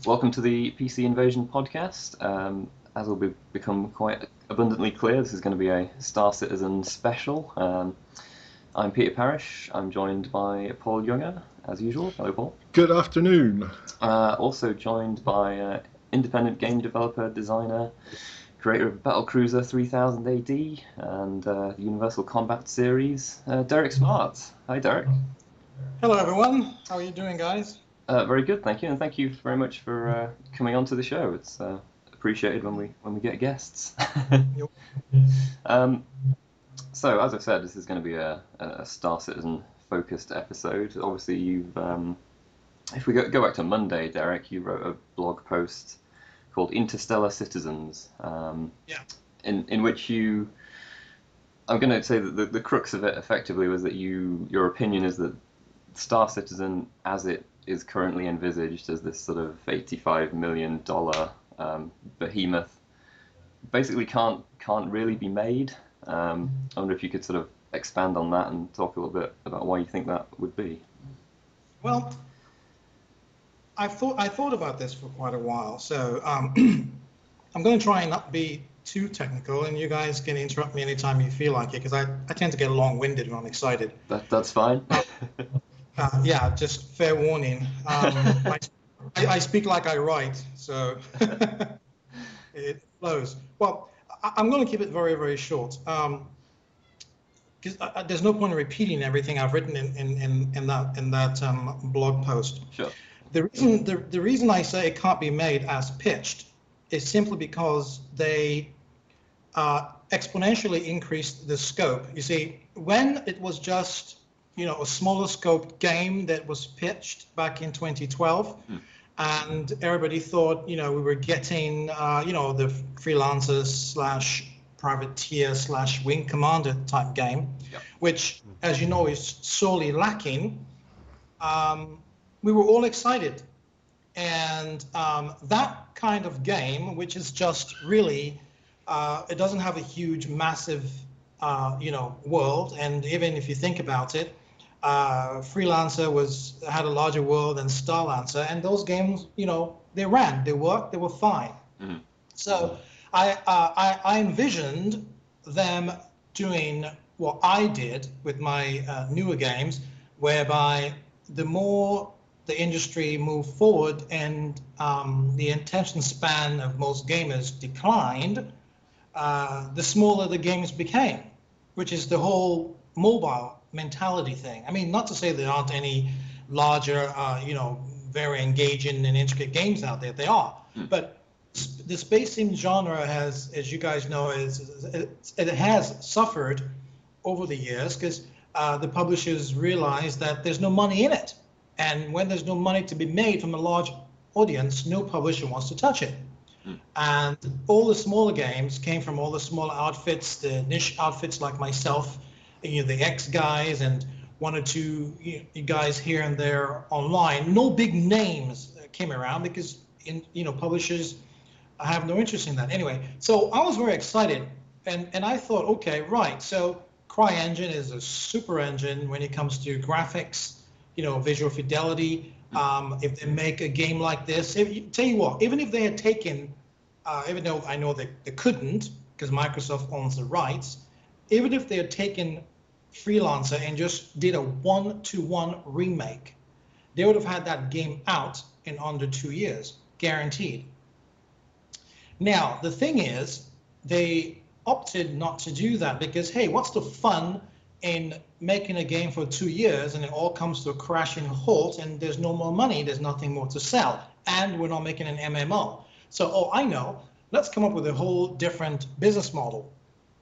Welcome to the PC Invasion podcast. As will become quite abundantly clear, this is going to be a Star Citizen special. I'm Peter Parrish. I'm joined by Paul Younger, as usual. Hello, Paul. Good afternoon. Also joined by independent game developer, designer, creator of Battlecruiser 3000 AD and the Universal Combat series, Derek Smart. Hi, Derek. Hello, everyone. How are you doing, guys? Very good, thank you, and thank you very much for coming on to the show. It's appreciated when we get guests. So, as I said, this is going to be a Star Citizen focused episode. Obviously, you've if we go back to Monday, Derek, you wrote a blog post called Interstellar Citizens, in which I'm going to say that the crux of it effectively was that your opinion is that Star Citizen, as it is currently envisaged as this sort of $85 million behemoth, basically can't really be made. I wonder if you could sort of expand on that and talk a little bit about why you think that would be. Well, I thought about this for quite a while, so I'm going to try and not be too technical, and you guys can interrupt me anytime you feel like it, because I tend to get long-winded when I'm excited. That's fine. Yeah, just fair warning. I speak like I write, so it flows. Well, I'm going to keep it very, very short, because there's no point in repeating everything I've written in that blog post. Sure. The reason I say it can't be made as pitched is simply because they exponentially increased the scope. You see, when it was just a smaller scoped game that was pitched back in 2012, and everybody thought we were getting the freelancer slash privateer slash wing commander type game, which, as you know, is sorely lacking. We were all excited, and that kind of game, which is just really it doesn't have a huge massive world, and even if you think about it, Freelancer had a larger world than Starlancer, and those games, they ran, they worked, they were fine. Mm-hmm. So I envisioned them doing what I did with my newer games, whereby the more the industry moved forward and the attention span of most gamers declined, the smaller the games became, which is the whole mobile mentality thing. I mean, not to say there aren't any larger, very engaging and intricate games out there. They are, but the space sim genre has, as you guys know, it has suffered over the years because the publishers realize that there's no money in it, and when there's no money to be made from a large audience, no publisher wants to touch it. And all the smaller games came from all the smaller outfits, the niche outfits like myself, the X guys and one or two guys here and there online. No big names came around because publishers have no interest in that. Anyway, so I was very excited, and I thought, okay, right. So CryEngine is a super engine when it comes to graphics, visual fidelity. If they make a game like this, tell you what, even if they had taken, even though I know they couldn't because Microsoft owns the rights, even if they had taken Freelancer and just did a 1-to-1 remake, they would have had that game out in under 2 years, guaranteed. Now, the thing is, they opted not to do that because, hey, what's the fun in making a game for 2 years and it all comes to a crashing halt and there's no more money, there's nothing more to sell, and we're not making an MMO. So, I know, let's come up with a whole different business model.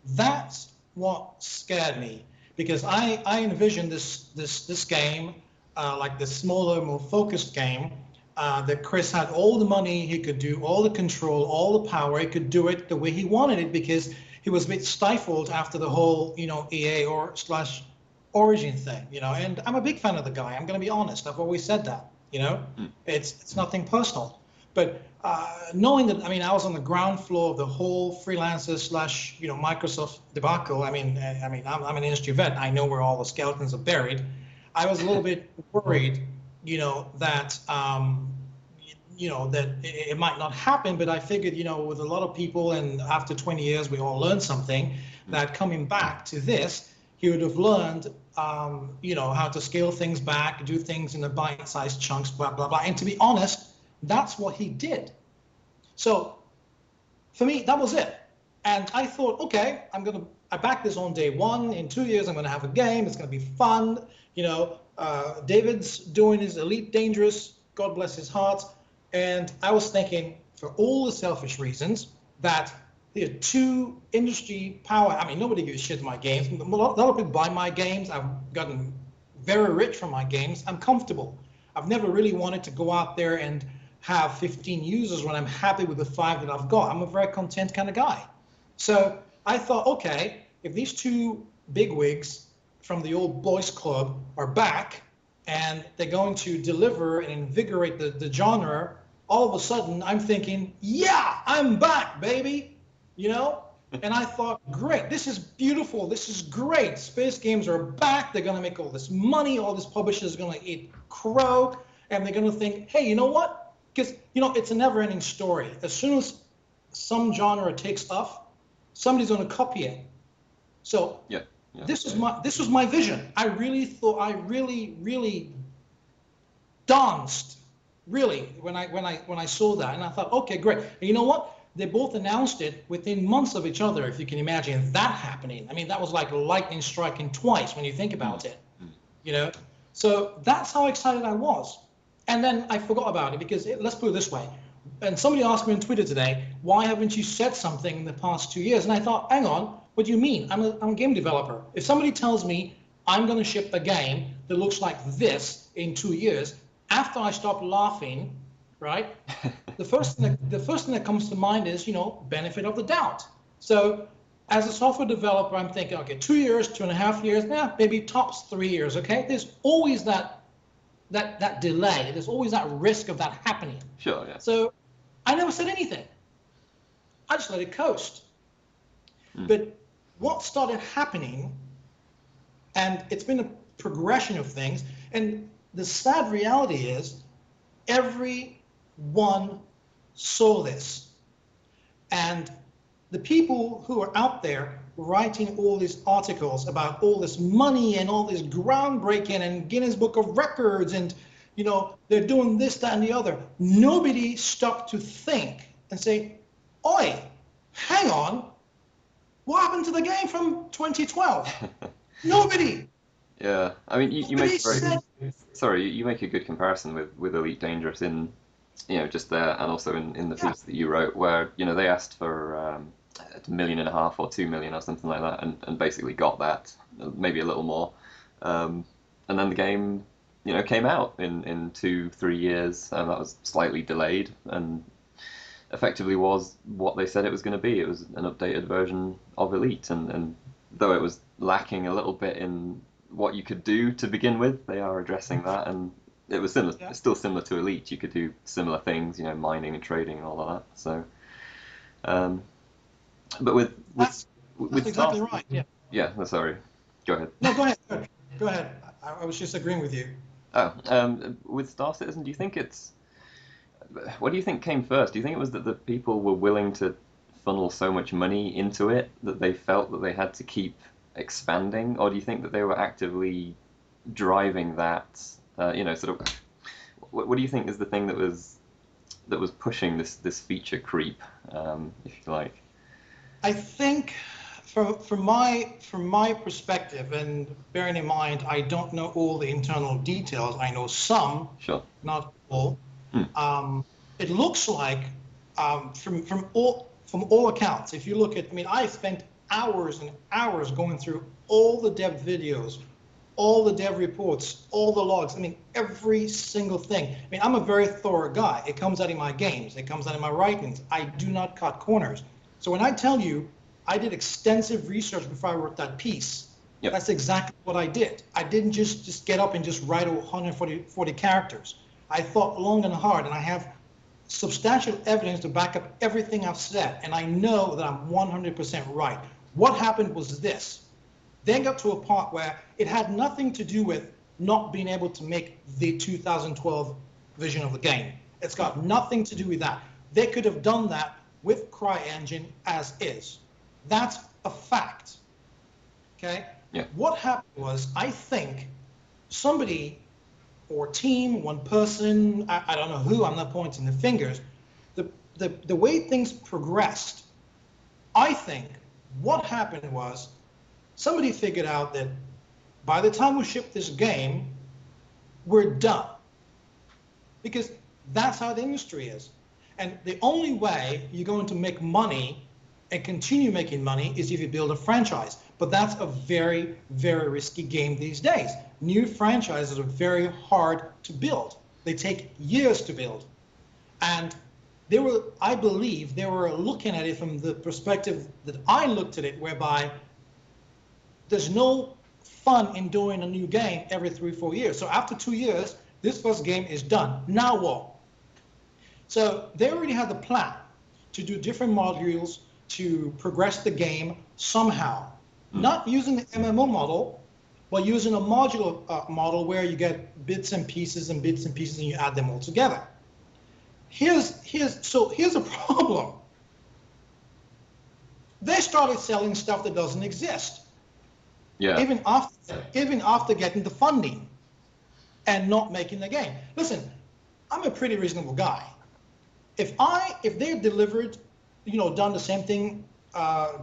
That's what scared me, because I envisioned this game like the smaller, more focused game that Chris had all the money, he could do all the control, all the power, he could do it the way he wanted it because he was a bit stifled after the whole EA or / Origin thing, and I'm a big fan of the guy. I'm going to be honest. I've always said that, it's nothing personal, but knowing that, I was on the ground floor of the whole freelancer / Microsoft debacle. I'm an industry vet. I know where all the skeletons are buried. I was a little bit worried, that that it might not happen, but I figured, with a lot of people, and after 20 years, we all learned something, that coming back to this, he would have learned, how to scale things back, do things in the bite-sized chunks, blah, blah, blah. And to be honest, that's what he did. So for me, that was it. And I thought, okay, I backed this on day one. In 2 years, I'm going to have a game. It's going to be fun. David's doing his Elite Dangerous, God bless his heart. And I was thinking, for all the selfish reasons, that there are two industry power. I mean, nobody gives a shit my games. A lot of people buy my games. I've gotten very rich from my games. I'm comfortable. I've never really wanted to go out there and have 15 users when I'm happy with the 5 that I've got. I'm a very content kind of guy. So I thought, okay, if these two bigwigs from the old boys club are back and they're going to deliver and invigorate the genre, all of a sudden I'm thinking, yeah, I'm back, baby, And I thought, great, this is beautiful, this is great. Space games are back, they're going to make all this money, all these publishers are going to eat crow, and they're going to think, hey, you know what? Because, it's a never-ending story. As soon as some genre takes off, somebody's going to copy it. So this was my vision. I really thought, I really danced, really, when I saw that. And I thought, okay, great. And you know what? They both announced it within months of each other, if you can imagine that happening. I mean, that was like lightning striking twice when you think about it, So that's how excited I was. And then I forgot about it because, let's put it this way. And somebody asked me on Twitter today, why haven't you said something in the past 2 years? And I thought, hang on, what do you mean? I'm a game developer. If somebody tells me I'm going to ship a game that looks like this in 2 years, after I stop laughing, right? The first thing that comes to mind is, benefit of the doubt. So as a software developer, I'm thinking, okay, 2 years, 2.5 years, maybe tops 3 years, okay? There's always that delay. There's always that risk of that happening. Sure, yeah. So I never said anything. I just let it coast. But what started happening, and it's been a progression of things, and the sad reality is everyone saw this. And the people who are out there writing all these articles about all this money and all this groundbreaking and Guinness Book of Records and, they're doing this, that, and the other. Nobody stopped to think and say, oi, hang on, what happened to the game from 2012? Nobody. Yeah, I mean, you make you make a good comparison with Elite Dangerous in, just there, and also in the piece that you wrote, where they asked for $1.5 million or 2 million or something like that, and basically got that, maybe a little more, and then the game came out in 2-3 years, and that was slightly delayed, and effectively was what they said it was going to be. It was an updated version of Elite, and though it was lacking a little bit in what you could do to begin with, they are addressing that, and it was similar. It's still similar to Elite. You could do similar things, mining and trading and all of that. So, but with that's exactly right. Yeah. Yeah. No, sorry. Go ahead. No, go ahead. Go ahead. I was just agreeing with you. Oh, with Star Citizen, do you think what do you think came first? Do you think it was that the people were willing to funnel so much money into it that they felt that they had to keep expanding, or do you think that they were actively driving that? Sort of. What do you think is the thing that was pushing this feature creep, if you like? I think, from my perspective, and bearing in mind I don't know all the internal details, I know some, sure, not all. It looks like, from all accounts, if you look at, I spent hours and hours going through all the dev videos, all the dev reports, all the logs, every single thing. I'm a very thorough guy. It comes out in my games. It comes out in my writings. I do not cut corners. So when I tell you I did extensive research before I wrote that piece, that's exactly what I did. I didn't just get up and just write 140 characters. I thought long and hard, and I have substantial evidence to back up everything I've said, and I know that I'm 100% right. What happened was this. Then got to a part where it had nothing to do with not being able to make the 2012 vision of the game. It's got nothing to do with that. They could have done that with CryEngine as is. That's a fact. Okay? Yeah. What happened was, I think somebody or team, one person, I don't know who, I'm not pointing the fingers, the way things progressed, I think what happened was somebody figured out that by the time we ship this game, we're done. Because that's how the industry is. And the only way you're going to make money and continue making money is if you build a franchise. But that's a very, very risky game these days. New franchises are very hard to build. They take years to build. And I believe they were looking at it from the perspective that I looked at it, whereby there's no fun in doing a new game every 3-4 years. So after 2 years, this first game is done. Now what? So they already had the plan to do different modules to progress the game somehow. Not using the MMO model, but using a modular model where you get bits and pieces and you add them all together. Here's a problem. They started selling stuff that doesn't exist. Yeah. Even after getting the funding and not making the game. Listen, I'm a pretty reasonable guy. If they had delivered, done the same thing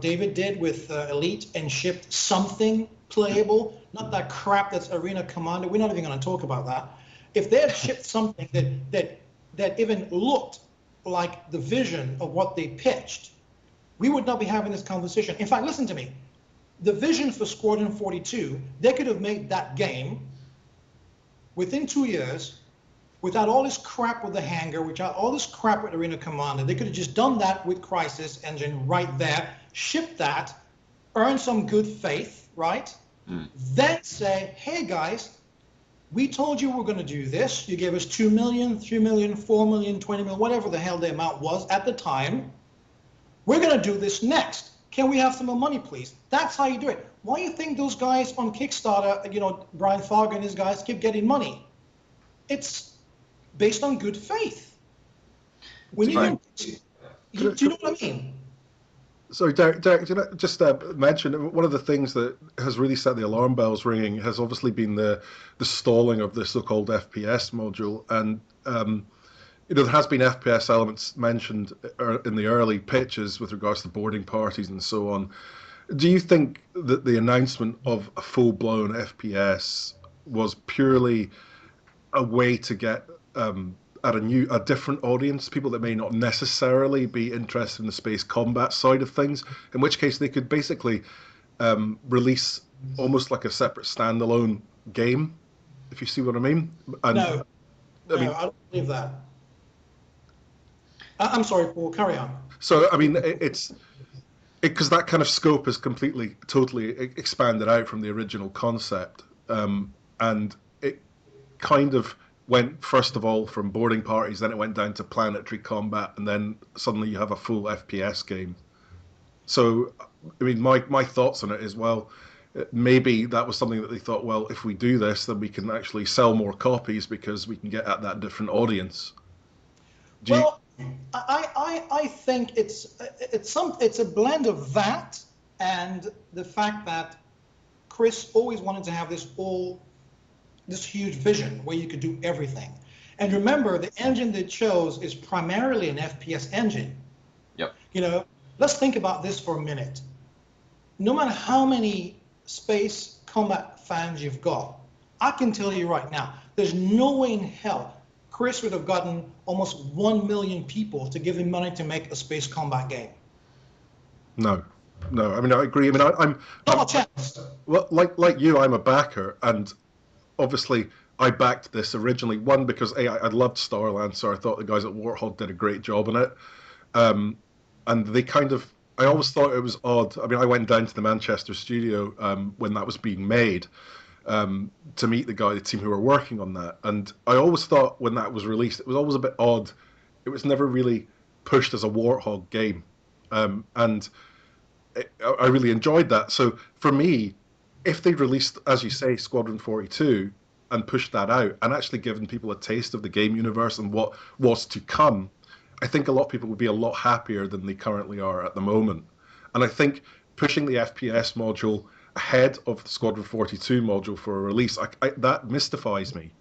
David did with Elite and shipped something playable, not that crap that's Arena Commander, we're not even going to talk about that. If they had shipped something that even looked like the vision of what they pitched, we would not be having this conversation. In fact, listen to me. The vision for Squadron 42, they could have made that game within 2 years without all this crap with the hangar, without all this crap with Arena Commander. They could have just done that with Crisis Engine right there, shipped that, earn some good faith, right? Then say, hey guys, we told you we're going to do this. You gave us 2 million, 3 million, 4 million, 20 million, whatever the hell the amount was at the time. We're going to do this next. Can we have some more money, please? That's how you do it. Why do you think those guys on Kickstarter, Brian Fogg and his guys keep getting money? It's based on good faith. When you do you know what I mean? Sorry, Derek, just mention one of the things that has really set the alarm bells ringing has obviously been the stalling of the so-called FPS module, and there has been FPS elements mentioned in the early pitches with regards to boarding parties and so on. Do you think that the announcement of a full-blown FPS was purely a way to get at a different audience, people that may not necessarily be interested in the space combat side of things, in which case they could basically release almost like a separate standalone game, if you see what I mean? And, no, I don't believe that. I'm sorry, Paul, carry on. So, I mean, it's because that kind of scope is totally expanded out from the original concept, and it kind of went, first of all, from boarding parties, then it went down to planetary combat, and then suddenly you have a full FPS game. So, I mean, my thoughts on it is, well, maybe that was something that they thought, well, if we do this, then we can actually sell more copies because we can get at that different audience. I think it's a blend of that and the fact that Chris always wanted to have this huge vision where you could do everything. And remember, the engine they chose is primarily an FPS engine. Yep. Let's think about this for a minute. No matter how many space combat fans you've got, I can tell you right now, there's no way in hell Chris would have gotten almost 1 million people to give him money to make a space combat game. No. I mean, I agree. I mean, I'm not a chance. Well, like you, I'm a backer, and obviously I backed this originally. One, because I loved Starlancer. I thought the guys at Warthog did a great job on it, and they kind of. I always thought it was odd. I mean, I went down to the Manchester studio when that was being made. To meet the team who were working on that. And I always thought when that was released, it was always a bit odd. It was never really pushed as a Warthog game. And I really enjoyed that. So for me, if they'd released, as you say, Squadron 42, and pushed that out and actually given people a taste of the game universe and what was to come, I think a lot of people would be a lot happier than they currently are at the moment. And I think pushing the FPS module ahead of the Squadron 42 module for a release, that mystifies me.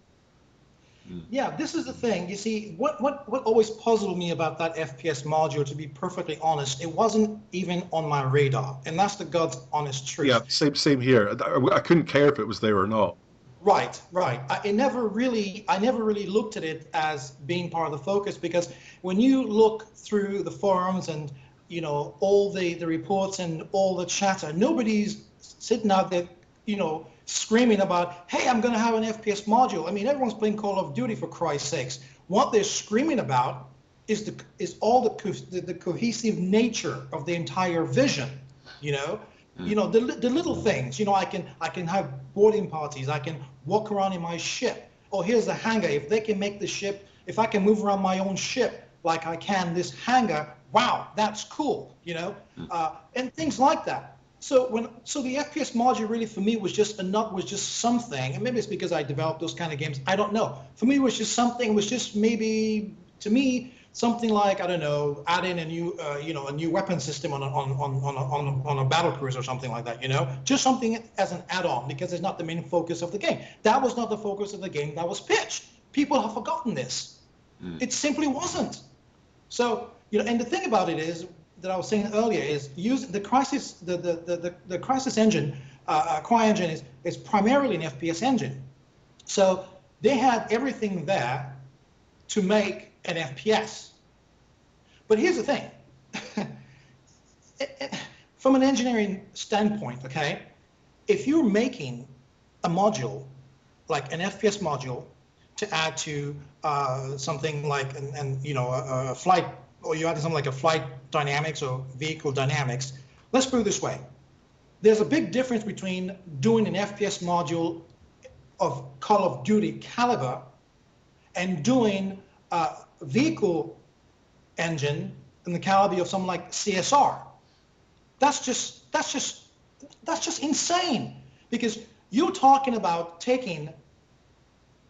Yeah, this is the thing. You see, what always puzzled me about that FPS module, to be perfectly honest, it wasn't even on my radar, and that's the God's honest truth. Yeah, same here. I couldn't care if it was there or not. Right. I never really looked at it as being part of the focus, because when you look through the forums and all the reports and all the chatter, nobody's sitting out there screaming about, hey, I'm going to have an FPS module. I mean, everyone's playing Call of Duty, for Christ's sakes. What they're screaming about is all the cohesive nature of the entire vision. The little things. I can have boarding parties. I can walk around in my ship. Oh, here's the hangar. If they can make the ship, if I can move around my own ship like I can this hangar, wow, that's cool. And things like that. So the FPS module really for me was just something, and maybe it's because I developed those kind of games. I don't know. For me, it was just something. It was just maybe to me something like, I don't know, add in a new weapon system on a battle cruise or something like that. Just something as an add-on, because it's not the main focus of the game. That was not the focus of the game that was pitched. People have forgotten this. It simply wasn't. So and the thing about it is, that I was saying earlier, is using the Crysis, the Crysis engine, CryEngine is primarily an FPS engine. So they had everything there to make an FPS. But here's the thing. From an engineering standpoint, okay, if you're making a module, like an FPS module, to add to something like a flight, or you add something like a flight dynamics or vehicle dynamics, let's put it this way. There's a big difference between doing an FPS module of Call of Duty caliber and doing a vehicle engine in the caliber of something like CSR. That's just insane, because you're talking about taking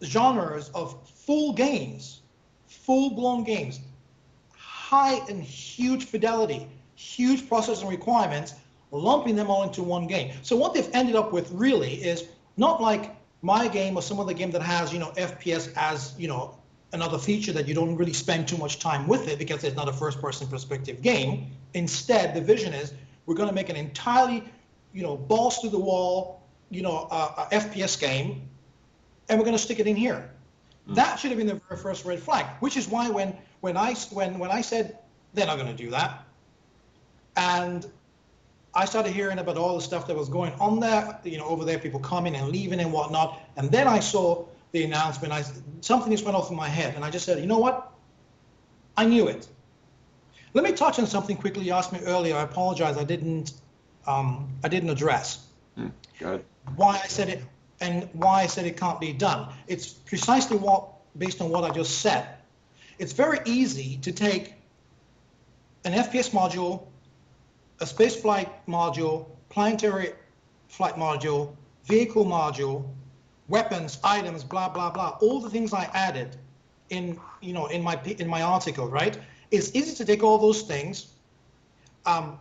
genres of full-blown games, high and huge fidelity, huge processing requirements, lumping them all into one game. So what they've ended up with really is not like my game or some other game that has FPS as another feature that you don't really spend too much time with it because it's not a first-person perspective game. Instead, the vision is we're going to make an entirely balls to the wall FPS game, and we're going to stick it in here. That should have been the very first red flag, which is why when I said they're not going to do that, and I started hearing about all the stuff that was going on there, over there, people coming and leaving and whatnot, and then I saw the announcement, something just went off in my head, and I just said, you know what? I knew it. Let me touch on something quickly. You asked me earlier. I apologize. I didn't address. Go ahead. Why I said it. And why I said it can't be done. It's precisely based on what I just said. It's very easy to take an FPS module, a space flight module, planetary flight module, vehicle module, weapons, items, blah blah blah. All the things I added in my article, right? It's easy to take all those things.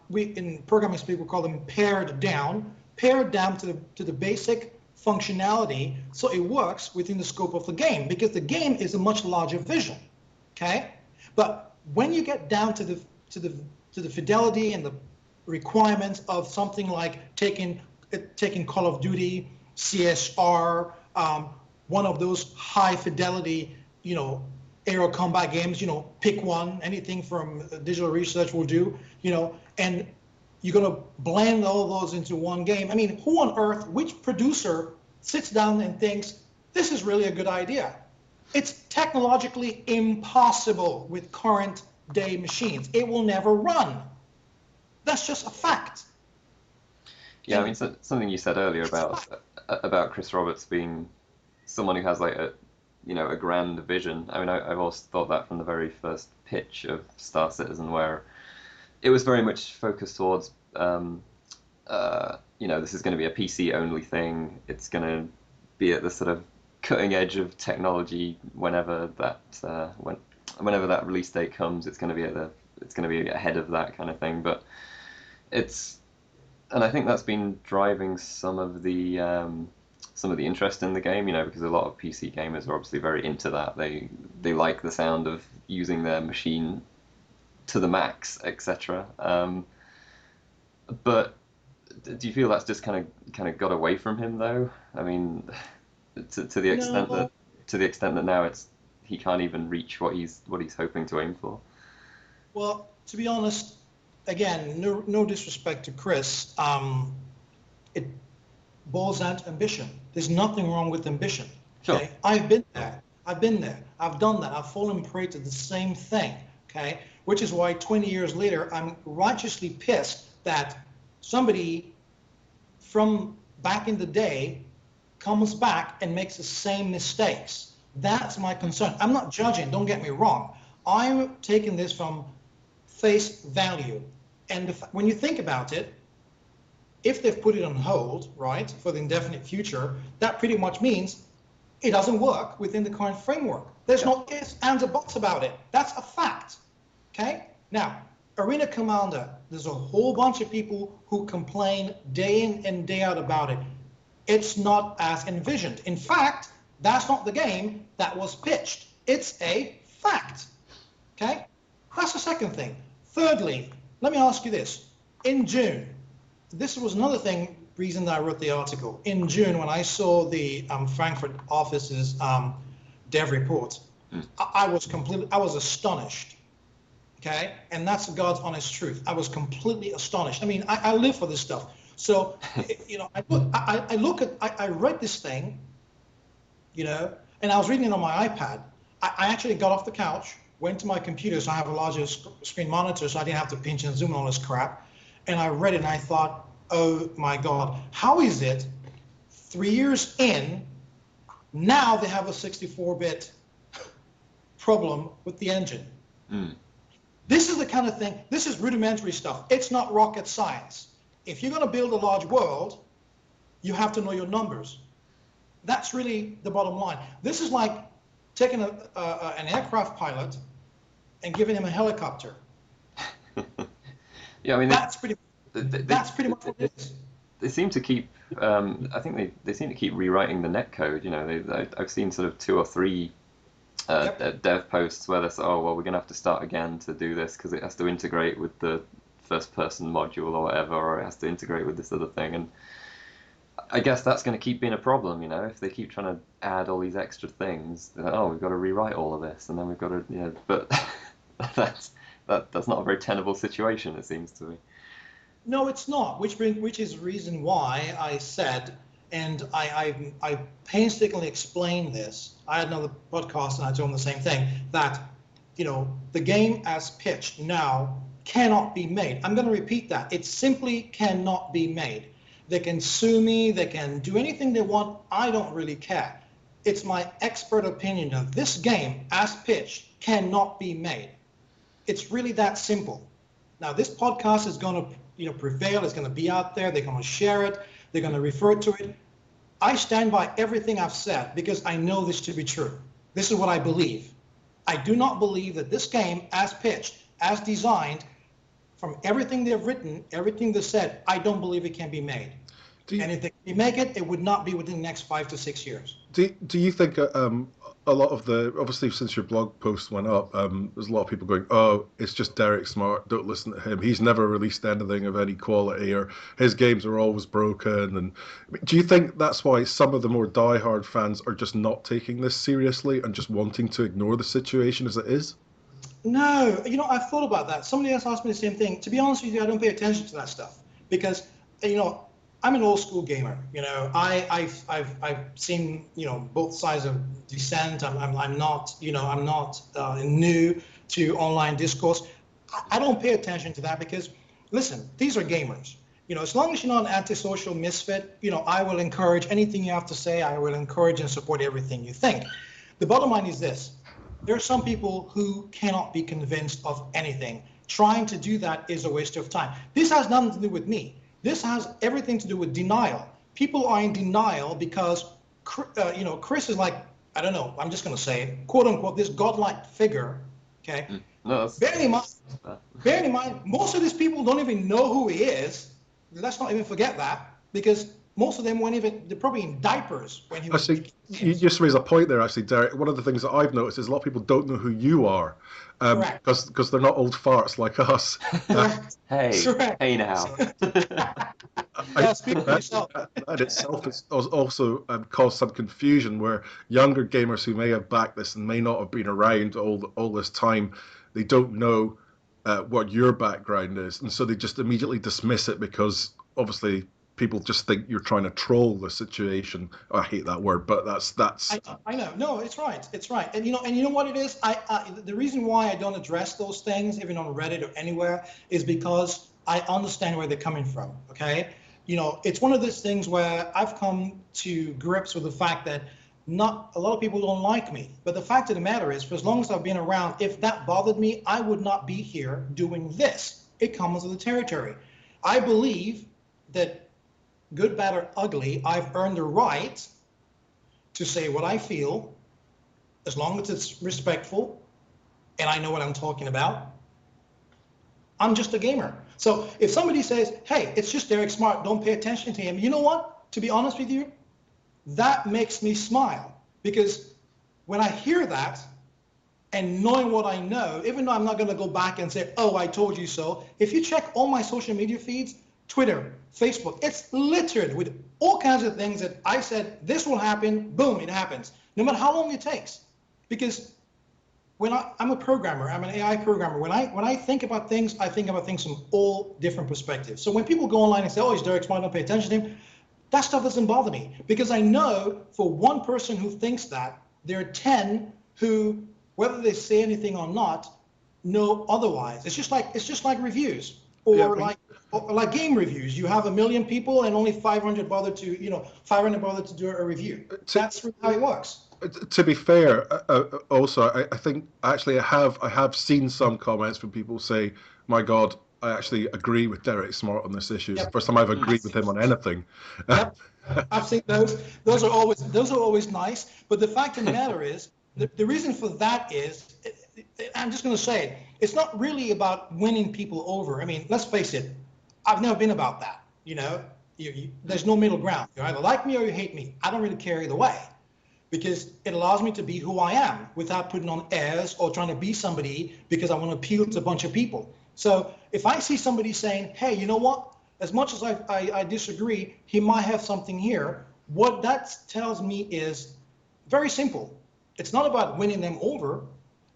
We in programming speak we call them pared down to the basic functionality, so it works within the scope of the game, because the game is a much larger vision, okay? But when you get down to the fidelity and the requirements of something like taking Call of Duty, CSR, one of those high fidelity, aero combat games, pick one, anything from Digital Research will do, and you're going to blend all those into one game. I mean, who on earth, which producer sits down and thinks, this is really a good idea? It's technologically impossible with current day machines. It will never run. That's just a fact. Yeah, I mean, something you said earlier about Chris Roberts being someone who has like a grand vision. I mean, I've always thought that from the very first pitch of Star Citizen, where it was very much focused towards, this is going to be a PC-only thing. It's going to be at the sort of cutting edge of technology whenever whenever that release date comes, it's going to be ahead of that kind of thing. But and I think that's been driving some of the interest in the game, because a lot of PC gamers are obviously very into that. They like the sound of using their machine to the max, etc. But do you feel that's just kind of got away from him though? I mean, to the extent No. that now he can't even reach what he's hoping to aim for. Well, to be honest, again, no disrespect to Chris, it boils down to ambition. There's nothing wrong with ambition. Okay, Sure. I've been there. I've done that. I've fallen prey to the same thing. Okay, which is why 20 years later, I'm righteously pissed that somebody from back in the day comes back and makes the same mistakes. That's my concern. I'm not judging, don't get me wrong. I'm taking this from face value. And when you think about it, if they've put it on hold, right, for the indefinite future, that pretty much means it doesn't work within the current framework. There's no ifs, ands, or buts about it. That's a fact. Okay? Now, Arena Commander, there's a whole bunch of people who complain day in and day out about it. It's not as envisioned. In fact, that's not the game that was pitched. It's a fact. Okay? That's the second thing. Thirdly, let me ask you this. In June, this was another reason that I wrote the article. In June, when I saw the Frankfurt office's dev report, I was astonished. Okay? And that's God's honest truth. I was completely astonished. I mean, I live for this stuff. So, I read this thing, and I was reading it on my iPad. I actually got off the couch, went to my computer, so I have a larger screen monitor, so I didn't have to pinch and zoom and all this crap. And I read it, and I thought, oh my God, how is it 3 years in, now they have a 64-bit problem with the engine? This is the kind of thing, this is rudimentary stuff. It's not rocket science. If you're going to build a large world, you have to know your numbers. That's really the bottom line. This is like taking an aircraft pilot and giving him a helicopter. Yeah, I mean, that's pretty much what it is. They seem to keep. I think they seem to keep rewriting the netcode. I've seen sort of 2 or 3 dev posts where they say, "Oh, well, we're going to have to start again to do this because it has to integrate with the first-person module or whatever, or it has to integrate with this other thing." And I guess that's going to keep being a problem, if they keep trying to add all these extra things. They're like, oh, we've got to rewrite all of this, and then we've got to, but that's not a very tenable situation, it seems to me. No, it's not. Which is the reason why I said, and I painstakingly explained this. I had another podcast and I told them the same thing, that the game as pitched now cannot be made. I'm going to repeat that. It simply cannot be made. They can sue me. They can do anything they want. I don't really care. It's my expert opinion that this game as pitched cannot be made. It's really that simple. Now, this podcast is going to prevail. It's going to be out there. They're going to share it. They're going to refer to it. I stand by everything I've said because I know this to be true. This is what I believe. I do not believe that this game as pitched, as designed, from everything they've written, everything they've said, I don't believe it can be made. And if they can make it, it would not be within the next 5 to 6 years. Do you think a lot of obviously since your blog post went up, there's a lot of people going, oh, it's just Derek Smart, don't listen to him. He's never released anything of any quality, or his games are always broken. And do you think that's why some of the more diehard fans are just not taking this seriously and just wanting to ignore the situation as it is? No, I've thought about that. Somebody else asked me the same thing. To be honest with you, I don't pay attention to that stuff because, I'm an old school gamer. I've seen both sides of dissent. I'm not new to online discourse. I don't pay attention to that because, listen, these are gamers. As long as you're not an antisocial misfit, I will encourage anything you have to say. I will encourage and support everything you think. The bottom line is this. There are some people who cannot be convinced of anything. Trying to do that is a waste of time. This has nothing to do with me. This has everything to do with denial. People are in denial because Chris is like, I don't know, I'm just going to say, quote unquote, this godlike figure. Okay. No, bearing in mind, most of these people don't even know who he is. Let's not even forget that, because most of them they're probably in diapers when he was. Actually, you just raised a point there, actually, Derek. One of the things that I've noticed is a lot of people don't know who you are, because they're not old farts like us. Hey now. Speak for yourself. That itself has also caused some confusion where younger gamers who may have backed this and may not have been around all this time, they don't know what your background is, and so they just immediately dismiss it because obviously people just think you're trying to troll the situation. I hate that word, but that's. I know. No, it's right. It's right. And you know what it is. The reason why I don't address those things, even on Reddit or anywhere, is because I understand where they're coming from. Okay. It's one of those things where I've come to grips with the fact that not a lot of people don't like me. But the fact of the matter is, for as long as I've been around, if that bothered me, I would not be here doing this. It comes with the territory. I believe that, good, bad, or ugly, I've earned the right to say what I feel, as long as it's respectful and I know what I'm talking about. I'm just a gamer. So if somebody says, hey, it's just Derek Smart, don't pay attention to him, you know what? To be honest with you, that makes me smile, because when I hear that, and knowing what I know, even though I'm not going to go back and say, oh, I told you so, if you check all my social media feeds, Twitter, Facebook, it's littered with all kinds of things that I said, this will happen, boom, it happens, no matter how long it takes. Because when I'm a programmer, I'm an AI programmer, when I think about things, I think about things from all different perspectives. So when people go online and say, oh, it's Derek Smart, don't pay attention to him, that stuff doesn't bother me, because I know for one person who thinks that, there are 10 who, whether they say anything or not, know otherwise. It's just like reviews, or like game reviews. You have 1 million people and only 500 bother to do a review. That's how it works. To be fair, also, I think actually I have seen some comments from people say, my God, I actually agree with Derek Smart on this issue. It's the first time I've agreed with him on anything. Yep, I've seen those. Those are always nice. But the fact of the matter is, the reason for that is, I'm just going to say, it's not really about winning people over. I mean, let's face it, I've never been about that. There's no middle ground. You either like me or you hate me. I don't really care either way, because it allows me to be who I am without putting on airs or trying to be somebody because I want to appeal to a bunch of people. So if I see somebody saying, hey, you know what? As much as I disagree, he might have something here. What that tells me is very simple. It's not about winning them over.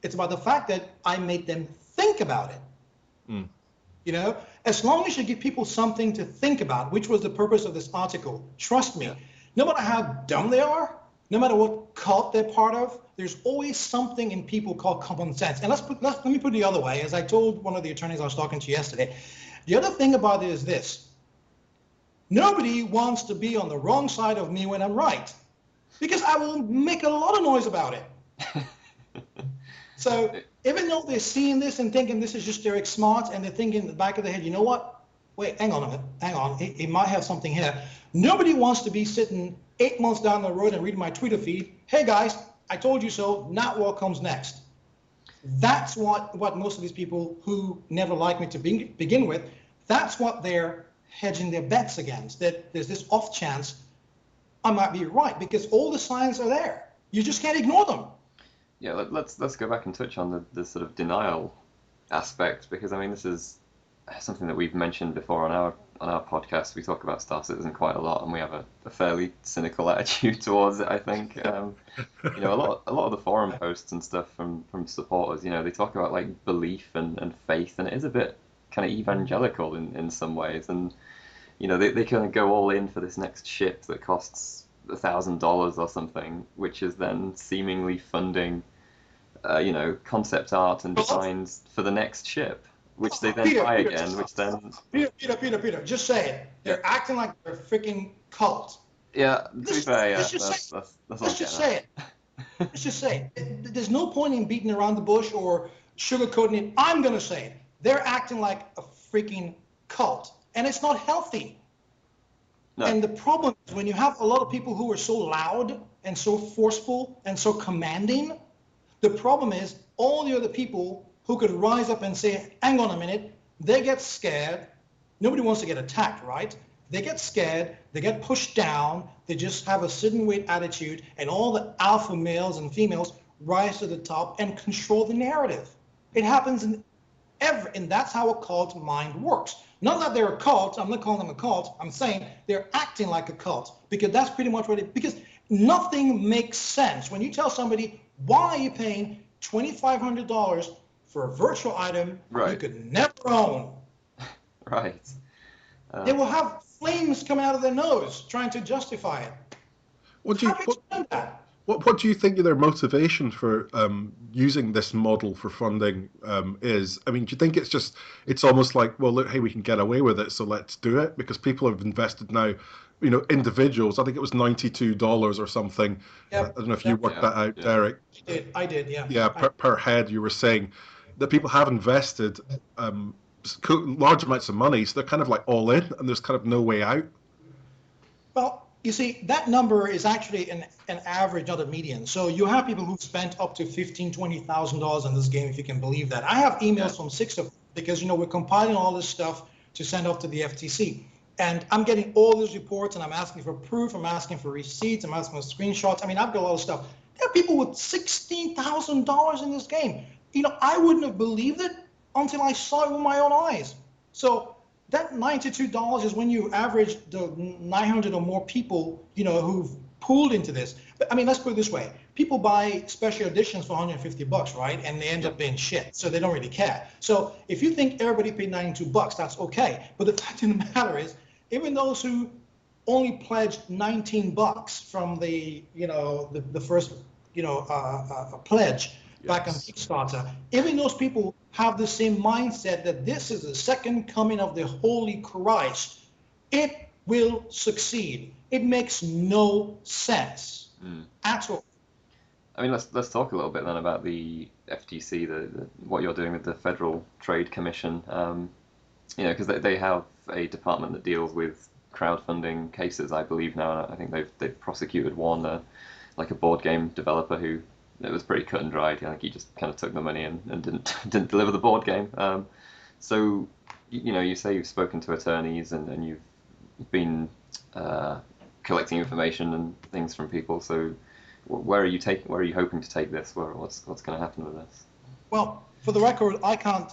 It's about the fact that I made them think about it. As long as you give people something to think about, which was the purpose of this article, trust me, no matter how dumb they are, no matter what cult they're part of, there's always something in people called common sense. And let me put it the other way. As I told one of the attorneys I was talking to yesterday, the other thing about it is this. Nobody wants to be on the wrong side of me when I'm right, because I will make a lot of noise about it. So even though they're seeing this and thinking this is just Derek Smart, and they're thinking in the back of their head, you know what? Wait, hang on a minute. Hang on. It might have something here. Nobody wants to be sitting 8 months down the road and reading my Twitter feed. Hey, guys, I told you so. Not what comes next. That's what most of these people who never like me to begin with, that's what they're hedging their bets against, that there's this off chance I might be right, because all the signs are there. You just can't ignore them. Yeah, let's go back and touch on the sort of denial aspect, because I mean this is something that we've mentioned before on our podcast. We talk about Star Citizen quite a lot, and we have a fairly cynical attitude towards it, I think. A lot of the forum posts and stuff from supporters, they talk about like belief and faith, and it is a bit kind of evangelical in some ways, and they kind of go all in for this next ship that costs $1,000 or something, which is then seemingly funding concept art and designs for the next ship, which they then buy again, which then... Peter, just say it. They're acting like they're a freaking cult. Yeah, to be fair, yeah. Let's just say it. Let's just say it. There's no point in beating around the bush or sugarcoating it. I'm going to say it. They're acting like a freaking cult, and it's not healthy. No. And the problem is when you have a lot of people who are so loud and so forceful and so commanding, the problem is all the other people who could rise up and say, hang on a minute, they get scared. Nobody wants to get attacked, right? They get scared, they get pushed down, they just have a sit and wait attitude, and all the alpha males and females rise to the top and control the narrative. It happens and that's how a cult mind works. Not that they're a cult, I'm not calling them a cult, I'm saying they're acting like a cult, because that's pretty much what because nothing makes sense. When you tell somebody, why are you paying $2,500 for a virtual item you could never own? Right. They will have flames coming out of their nose trying to justify it. What do you think their motivation for using this model for funding is? I mean, do you think it's almost like, well, look, hey, we can get away with it, so let's do it? Because people have invested now, individuals, I think it was $92 or something. Yep. I don't know if you worked that out, Derek. I did, yeah. Yeah, per head, you were saying that people have invested large amounts of money, so they're kind of like all in, and there's kind of no way out. Well, you see, that number is actually an average, not a median. So you have people who've spent up to $15,000, $20,000 on this game, if you can believe that. I have emails from 6 of them because, we're compiling all this stuff to send off to the FTC. And I'm getting all these reports, and I'm asking for proof, I'm asking for receipts, I'm asking for screenshots. I mean, I've got a lot of stuff. There are people with $16,000 in this game. I wouldn't have believed it until I saw it with my own eyes. So that $92 is when you average the 900 or more people, who've pooled into this. But I mean, let's put it this way. People buy special editions for $150, right? And they end up being shit, so they don't really care. So if you think everybody paid $92, that's okay. But the fact of the matter is, even those who only pledged $19 from the first pledge back on Kickstarter, even those people have the same mindset that this is the second coming of the Holy Christ. It will succeed. It makes no sense at all. I mean, let's talk a little bit then about the FTC, what you're doing with the Federal Trade Commission. Because they have a department that deals with crowdfunding cases, I believe now, and I think they've prosecuted one, like a board game developer who it was pretty cut and dried. I think he just kind of took the money and didn't deliver the board game. So you say you've spoken to attorneys and you've been collecting information and things from people. So where are you hoping to take this? What's going to happen with this? Well, for the record, I can't.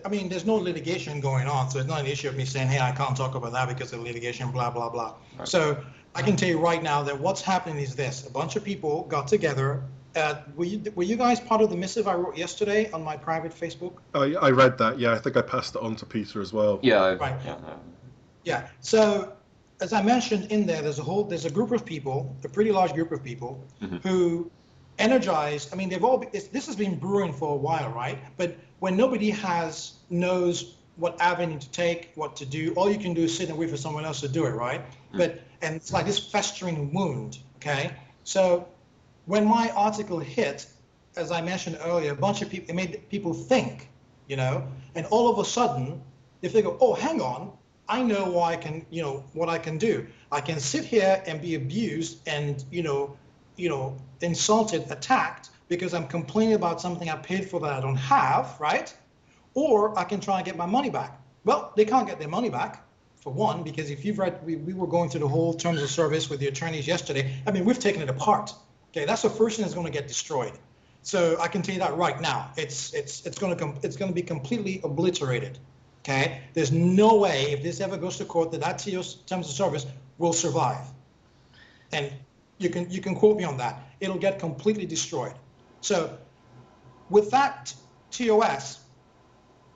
I mean, there's no litigation going on, so it's not an issue of me saying, hey, I can't talk about that because of litigation, blah, blah, blah. Right. So I can tell you right now that what's happening is this. A bunch of people got together. Were you guys part of the missive I wrote yesterday on my private Facebook? Oh, yeah, I read that. Yeah, I think I passed it on to Peter as well. Yeah. Right. Yeah. So as I mentioned in there, there's a group of people, a pretty large group of people, who energized. I mean, this has been brewing for a while, right? But when nobody knows what avenue to take, what to do, all you can do is sit and wait for someone else to do it, right? And it's like this festering wound, okay? So when my article hit, as I mentioned earlier, a bunch of people, it made people think, and all of a sudden they figure, oh, hang on, I know what I can do. I can sit here and be abused and, insulted, attacked, because I'm complaining about something I paid for that I don't have, right? Or I can try and get my money back. Well, they can't get their money back, for one, because if you've read, we were going through the whole terms of service with the attorneys yesterday. I mean, we've taken it apart. Okay, that's the first thing that's going to get destroyed. So I can tell you that right now. It's going to be completely obliterated. Okay, there's no way if this ever goes to court that terms of service will survive. And you can quote me on that. It'll get completely destroyed. So with that TOS,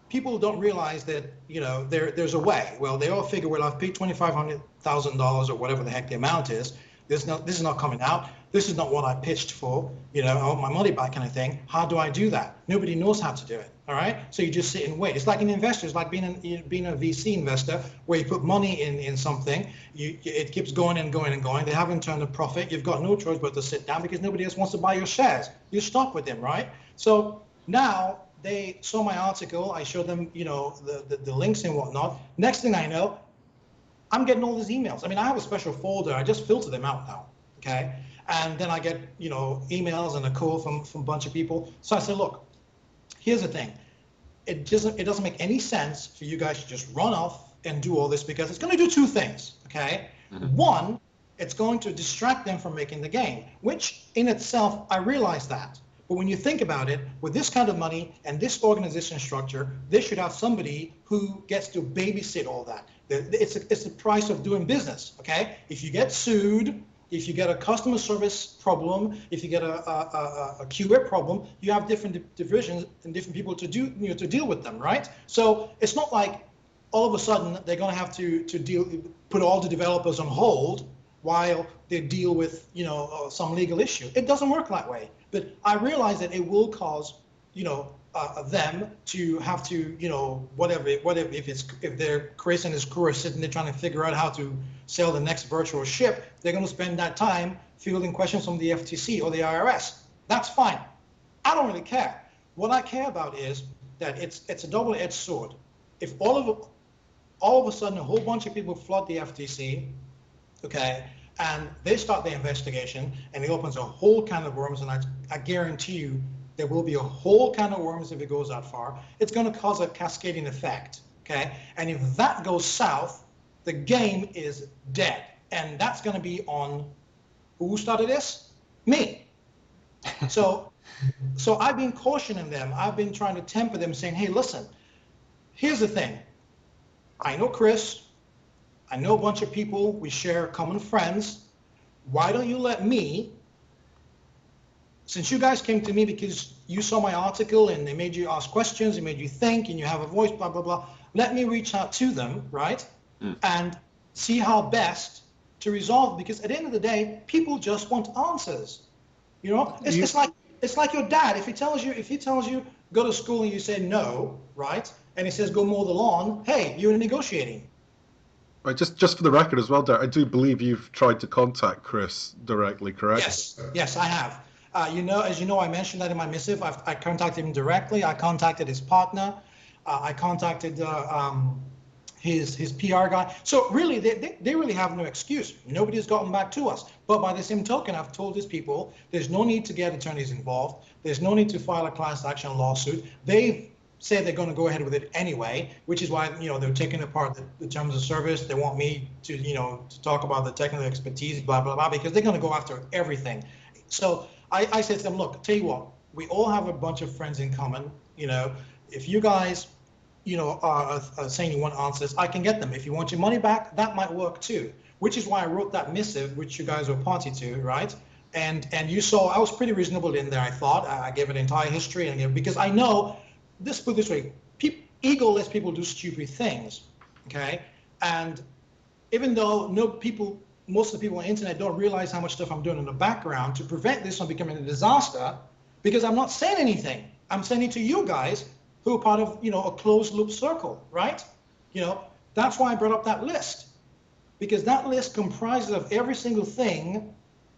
people don't realize that there's a way. Well, they all figure, well, I've paid $2,500,000 or whatever the heck the amount is. This is not coming out. This is not what I pitched for. I want my money back, kind of thing. How do I do that? Nobody knows how to do it. All right. So you just sit and wait. It's like an investor. It's like being a VC investor where you put money in something. It keeps going and going and going. They haven't turned a profit. You've got no choice but to sit down because nobody else wants to buy your shares. You stop with them, right? So now they saw my article. I showed them, the links and whatnot. Next thing I know, I'm getting all these emails. I mean, I have a special folder. I just filter them out now, okay? And then I get, emails and a call from a bunch of people. So I said, look, here's the thing. It doesn't make any sense for you guys to just run off and do all this, because it's going to do two things, okay? One, it's going to distract them from making the game, which in itself, I realize that. But when you think about it, with this kind of money and this organization structure, they should have somebody who gets to babysit all that. It's the price of doing business, okay? If you get sued, if you get a customer service problem, if you get a QA problem, you have different divisions and different people to deal with them, right? So it's not like all of a sudden they're going to have to put all the developers on hold while they deal with some legal issue. It doesn't work that way. But I realize that it will cause them to have to whatever if they're Chris and his crew are sitting there trying to figure out how to sell the next virtual ship, they're going to spend that time fielding questions from the FTC or the IRS. That's fine. I don't really care. What I care about is that it's a double-edged sword. If all of a sudden a whole bunch of people flood the FTC, okay, and they start the investigation and it opens a whole can of worms, and I guarantee you there will be a whole can of worms if it goes that far. It's going to cause a cascading effect, okay? And if that goes south, the game is dead. And that's going to be on who started this? Me. So I've been cautioning them. I've been trying to temper them, saying, hey, listen, here's the thing. I know Chris. I know a bunch of people. We share common friends. Why don't you let me, since you guys came to me because you saw my article and they made you ask questions, it made you think, and you have a voice, blah, blah, blah. Let me reach out to them, right? And see how best to resolve, because at the end of the day, people just want answers. It's like your dad. If he tells you go to school and you say no, right? And he says go mow the lawn, hey, you're negotiating. Right, just for the record as well, Derek, I do believe you've tried to contact Chris directly, correct? Yes, I have. As you know, I mentioned that in my missive. I contacted him directly. I contacted his partner. I contacted his PR guy. So really, they really have no excuse. Nobody's gotten back to us. But by the same token, I've told these people there's no need to get attorneys involved. There's no need to file a class action lawsuit. They've said they're going to go ahead with it anyway, which is why they're taking apart the terms of service. They want me to talk about the technical expertise, blah blah blah, because they're going to go after everything. So I said to them, look, tell you what, we all have a bunch of friends in common. If you guys are saying you want answers, I can get them. If you want your money back, that might work too. Which is why I wrote that missive, which you guys were party to, right? And you saw I was pretty reasonable in there. I thought I gave an entire history, because I know. Put it this way, ego lets people do stupid things, okay? And even though most of the people on the internet don't realize how much stuff I'm doing in the background to prevent this from becoming a disaster, because I'm not saying anything. I'm saying it to you guys who are part of, a closed loop circle, right? That's why I brought up that list, because that list comprises of every single thing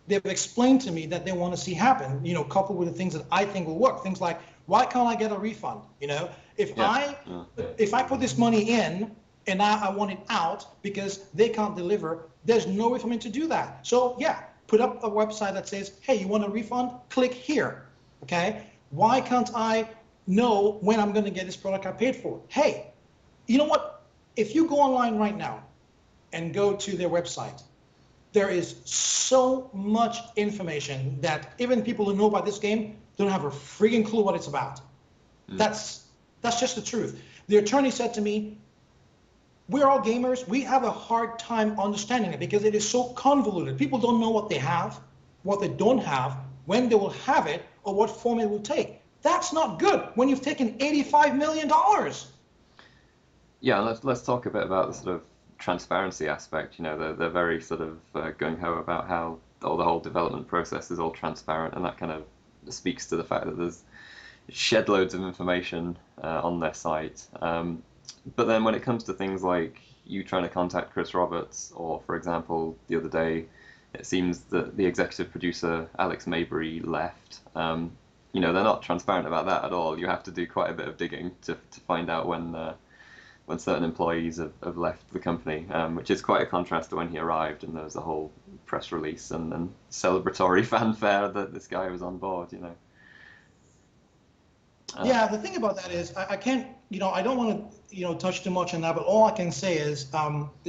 they've explained to me that they want to see happen, coupled with the things that I think will work. Things like, why can't I get a refund? If I put this money in and I want it out because they can't deliver, there's no way for me to do that. So yeah, put up a website that says, hey, you want a refund? Click here, okay? Why can't I know when I'm going to get this product I paid for? Hey, you know what? If you go online right now and go to their website, there is so much information that even people who know about this game don't have a freaking clue what it's about. That's just the truth. The attorney said to me, we're all gamers. We have a hard time understanding it because it is so convoluted. People don't know what they have, what they don't have, when they will have it, or what form it will take. That's not good when you've taken $85 million. Yeah, let's talk a bit about the sort of transparency aspect. They're very sort of gung-ho about how the whole development process is all transparent, and that kind of speaks to the fact that there's shed loads of information on their site. But then when it comes to things like you trying to contact Chris Roberts, or for example, the other day, it seems that the executive producer, Alex Mayberry, left. They're not transparent about that at all. You have to do quite a bit of digging to find out when when certain employees have left the company, which is quite a contrast to when he arrived, and there was a whole press release and celebratory fanfare that this guy was on board, you know. Yeah, the thing about that is I can't, I don't want to, touch too much on that, but all I can say is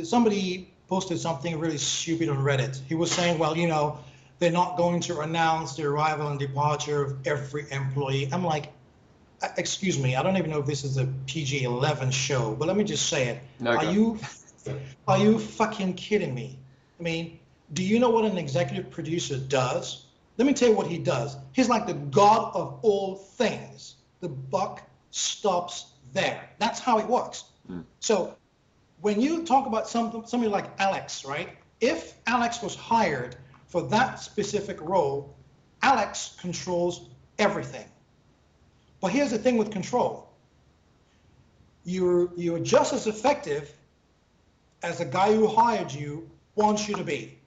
somebody posted something really stupid on Reddit. He was saying, well, they're not going to announce the arrival and departure of every employee. I'm like, excuse me, I don't even know if this is a PG-11 show, but let me just say it. No, Are you fucking kidding me? I mean, do you know what an executive producer does? Let me tell you what he does. He's like the god of all things. The buck stops there. That's how it works. So when you talk about somebody like Alex, right? If Alex was hired for that specific role, Alex controls everything. But here's the thing with control. You're just as effective as the guy who hired you wants you to be.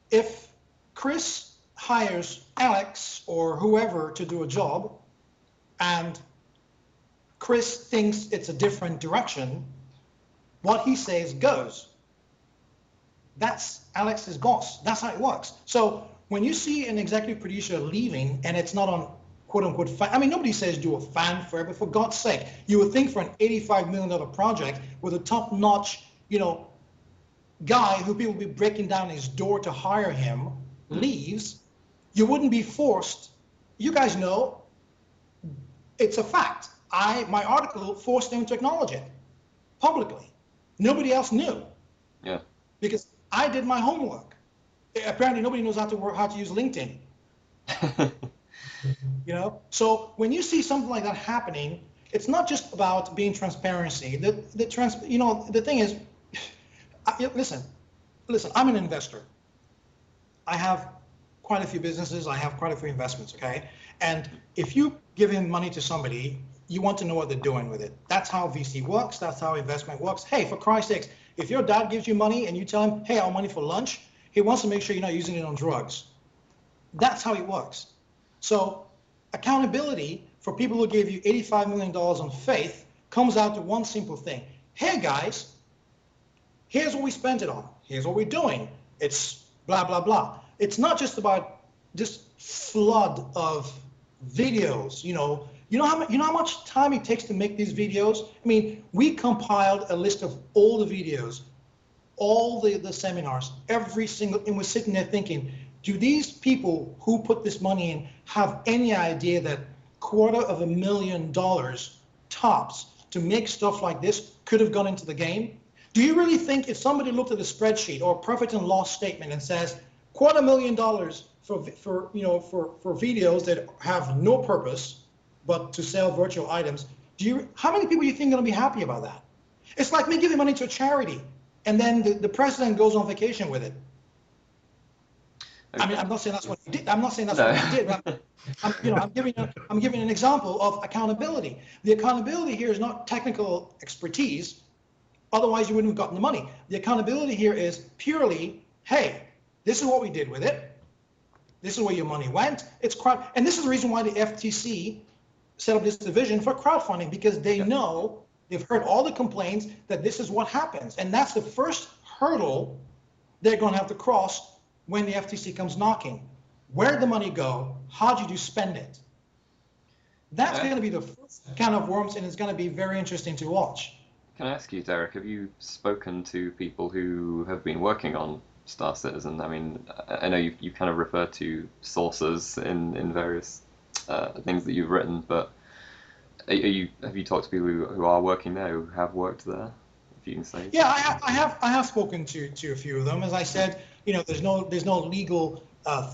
If Chris hires Alex or whoever to do a job, and Chris thinks it's a different direction, what he says goes. That's Alex's boss. That's how it works. So when you see an executive producer leaving and it's not on quote unquote nobody says do a fanfare, but for God's sake, you would think for an $85 million project with a top-notch, guy who people will be breaking down his door to hire him leaves, you wouldn't be forced. You guys know it's a fact. My article forced them to acknowledge it publicly. Nobody else knew. Yeah. Because I did my homework. Apparently nobody knows how to use LinkedIn. So when you see something like that happening, it's not just about being transparency. The thing is, listen, I'm an investor. I have quite a few businesses. I have quite a few investments, okay? And if you give in money to somebody, you want to know what they're doing with it. That's how VC works. That's how investment works. Hey, for Christ's sakes, if your dad gives you money and you tell him, hey, I want money for lunch, he wants to make sure you're not using it on drugs. That's how it works. So accountability for people who gave you $85 million on faith comes out to one simple thing. Hey, guys, here's what we spent it on. Here's what we're doing. It's blah, blah, blah. It's not just about this flood of videos. You know how much time it takes to make these videos? I mean, we compiled a list of all the videos, all the seminars, every single, and we're sitting there thinking, do these people who put this money in have any idea that $250,000 tops to make stuff like this could have gone into the game? Do you really think if somebody looked at a spreadsheet or a profit and loss statement and says $250,000 for videos that have no purpose but to sell virtual items, how many people do you think are going to be happy about that? It's like me giving money to a charity and then the president goes on vacation with it. I mean, I'm not saying that's what he did. I'm not saying that's what he did. But I'm giving an example of accountability. The accountability here is not technical expertise. Otherwise, you wouldn't have gotten the money. The accountability here is purely, hey, this is what we did with it. This is where your money went. And this is the reason why the FTC set up this division for crowdfunding, because they know, they've heard all the complaints that this is what happens. And that's the first hurdle they're going to have to cross when the FTC comes knocking. Where'd the money go? How did you spend it? That's going to be the first can of worms, and it's going to be very interesting to watch. Can I ask you, Derek, have you spoken to people who have been working on Star Citizen? I mean, I know you kind of refer to sources in various things that you've written, but have you talked to people who are working there, who have worked there? If you can say. Yeah, I have spoken to a few of them. As I said, there's no legal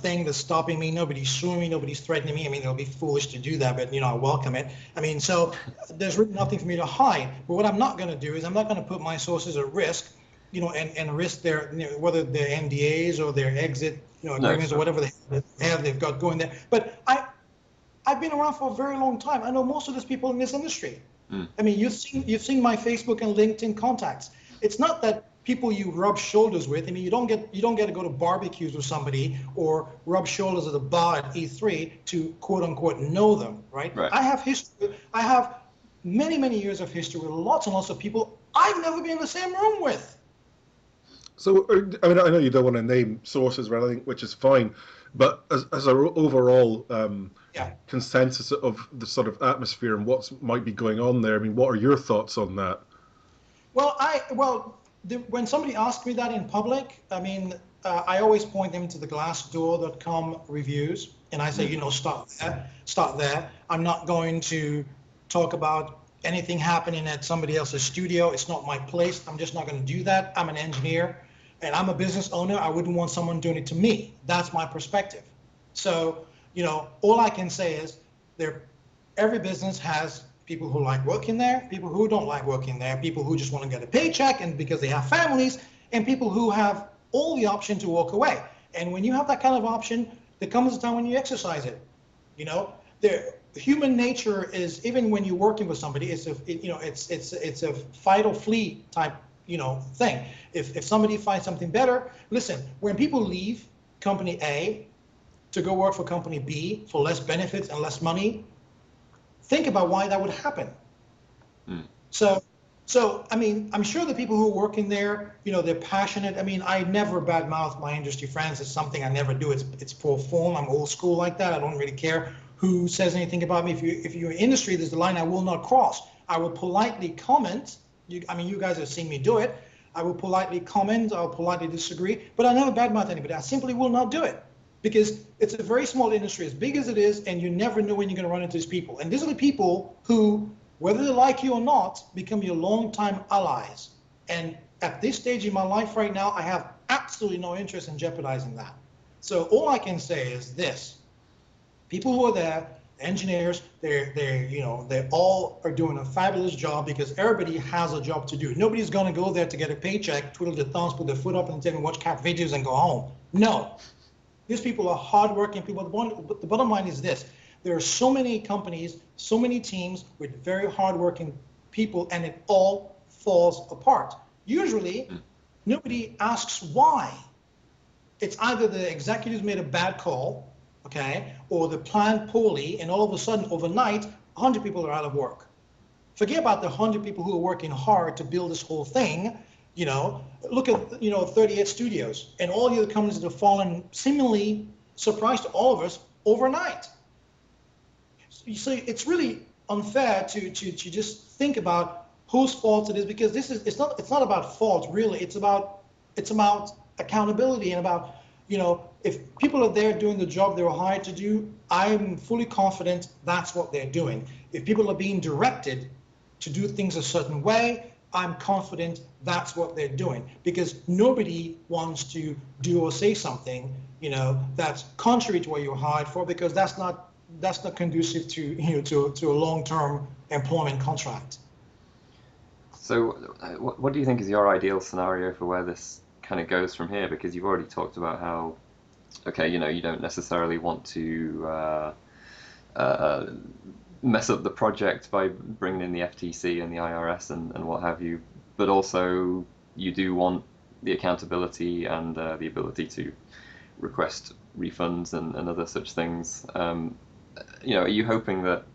thing that's stopping me. Nobody's suing me. Nobody's threatening me. I mean, it'll be foolish to do that, but I welcome it. I mean, so there's really nothing for me to hide. But what I'm not going to do is I'm not going to put my sources at risk, and risk their, whether their NDAs or their exit, agreements or whatever they've got going there. But I've been around for a very long time. I know most of these people in this industry. I mean, you've seen my Facebook and LinkedIn contacts. It's not that people you rub shoulders with. I mean, you don't get to go to barbecues with somebody or rub shoulders at a bar at E3 to quote unquote know them, right? Right. I have history. I have many, many years of history with lots and lots of people I've never been in the same room with. So, I mean, I know you don't want to name sources or anything, which is fine, but as an overall Yeah. consensus of the sort of atmosphere and what might be going on there, I mean, what are your thoughts on that? Well, when somebody asks me that in public, I mean, I always point them to the Glassdoor.com reviews, and I say, start there, start there. I'm not going to talk about anything happening at somebody else's studio. It's not my place. I'm just not going to do that. I'm an engineer, and I'm a business owner. I wouldn't want someone doing it to me. That's my perspective. So, all I can say is every business has people who like working there, people who don't like working there, people who just want to get a paycheck and because they have families, and people who have all the option to walk away. And when you have that kind of option, there comes a time when you exercise it. Human nature is, even when you're working with somebody, it's a fight or flee type thing. If somebody finds something better, listen. When people leave company A to go work for company B for less benefits and less money, think about why that would happen. So I mean, I'm sure the people who are working there, they're passionate. I mean, I never badmouth my industry friends. It's something I never do. It's poor form. I'm old school like that. I don't really care who says anything about me. If you're in industry, there's the line I will not cross. I will politely comment. You guys have seen me do it. I will politely comment. I'll politely disagree. But I never badmouth anybody. I simply will not do it. Because it's a very small industry, as big as it is, and you never know when you're going to run into these people. And these are the people who, whether they like you or not, become your longtime allies. And at this stage in my life right now, I have absolutely no interest in jeopardizing that. So all I can say is this: people who are there, engineers, they all are doing a fabulous job because everybody has a job to do. Nobody's going to go there to get a paycheck, twiddle their thumbs, put their foot up, and watch cat videos and go home. No. These people are hardworking people. The bottom line is this: there are so many companies, so many teams with very hardworking people, and it all falls apart. Usually, nobody asks why. It's either the executives made a bad call, okay, or they planned poorly, and all of a sudden, overnight, 100 people are out of work. Forget about the 100 people who are working hard to build this whole thing. Look at 38 studios and all the other companies that have fallen, seemingly surprise to all of us, overnight. You see, it's really unfair to just think about whose fault it is, because it's not about fault really. It's about accountability and about if people are there doing the job they were hired to do, I'm fully confident that's what they're doing. If people are being directed to do things a certain way, I'm confident that's what they're doing, because nobody wants to do or say something, that's contrary to what you're hired for, because that's not conducive to a long-term employment contract. So, what do you think is your ideal scenario for where this kind of goes from here? Because you've already talked about how, okay, you don't necessarily want to mess up the project by bringing in the FTC and the IRS and what have you, but also you do want the accountability and the ability to request refunds and other such things. Are you hoping that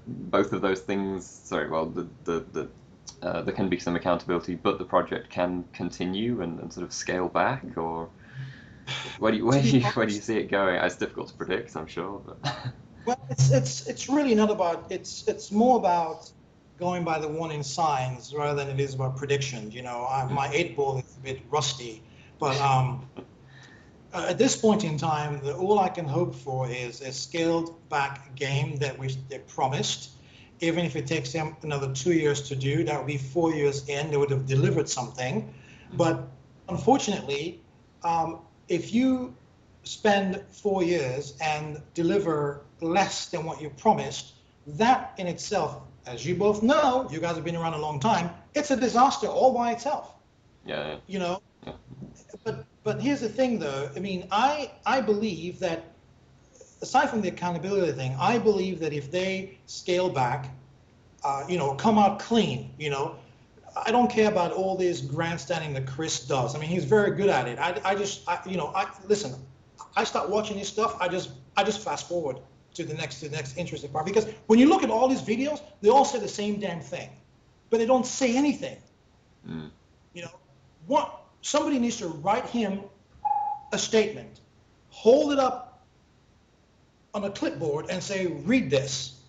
both of those things? There can be some accountability, but the project can continue and sort of scale back, or where do you see it going? It's difficult to predict, I'm sure, but. Well, it's really not about, it's more about going by the warning signs rather than it is about predictions. My 8-ball is a bit rusty, but at this point in time, all I can hope for is a scaled back game that they promised. Even if it takes them another 2 years to do, that would be 4 years in, they would have delivered something. But unfortunately, if you spend 4 years and deliver less than what you promised, that in itself, as you both know, you guys have been around a long time, it's a disaster all by itself. Yeah. Yeah. But here's the thing, though. I mean, I believe that, aside from the accountability thing, I believe that if they scale back, come out clean, I don't care about all this grandstanding that Chris does. I mean, he's very good at it. Listen, I start watching his stuff, I just fast forward. to the next interesting part. Because when you look at all these videos, they all say the same damn thing, but they don't say anything. You know, somebody needs to write him a statement, hold it up on a clipboard, and say, "Read this,"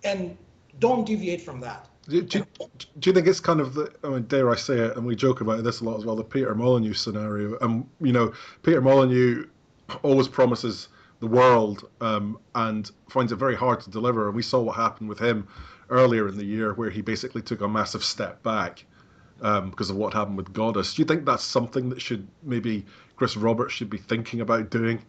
and don't deviate from that. Do you think it's kind of I mean, dare I say it, and we joke about this a lot as well, the Peter Molyneux scenario? You know, Peter Molyneux always promises the world and finds it very hard to deliver. And we saw what happened with him earlier in the year, where he basically took a massive step back because of what happened with Goddess. Do you think that's something that maybe Chris Roberts should be thinking about doing?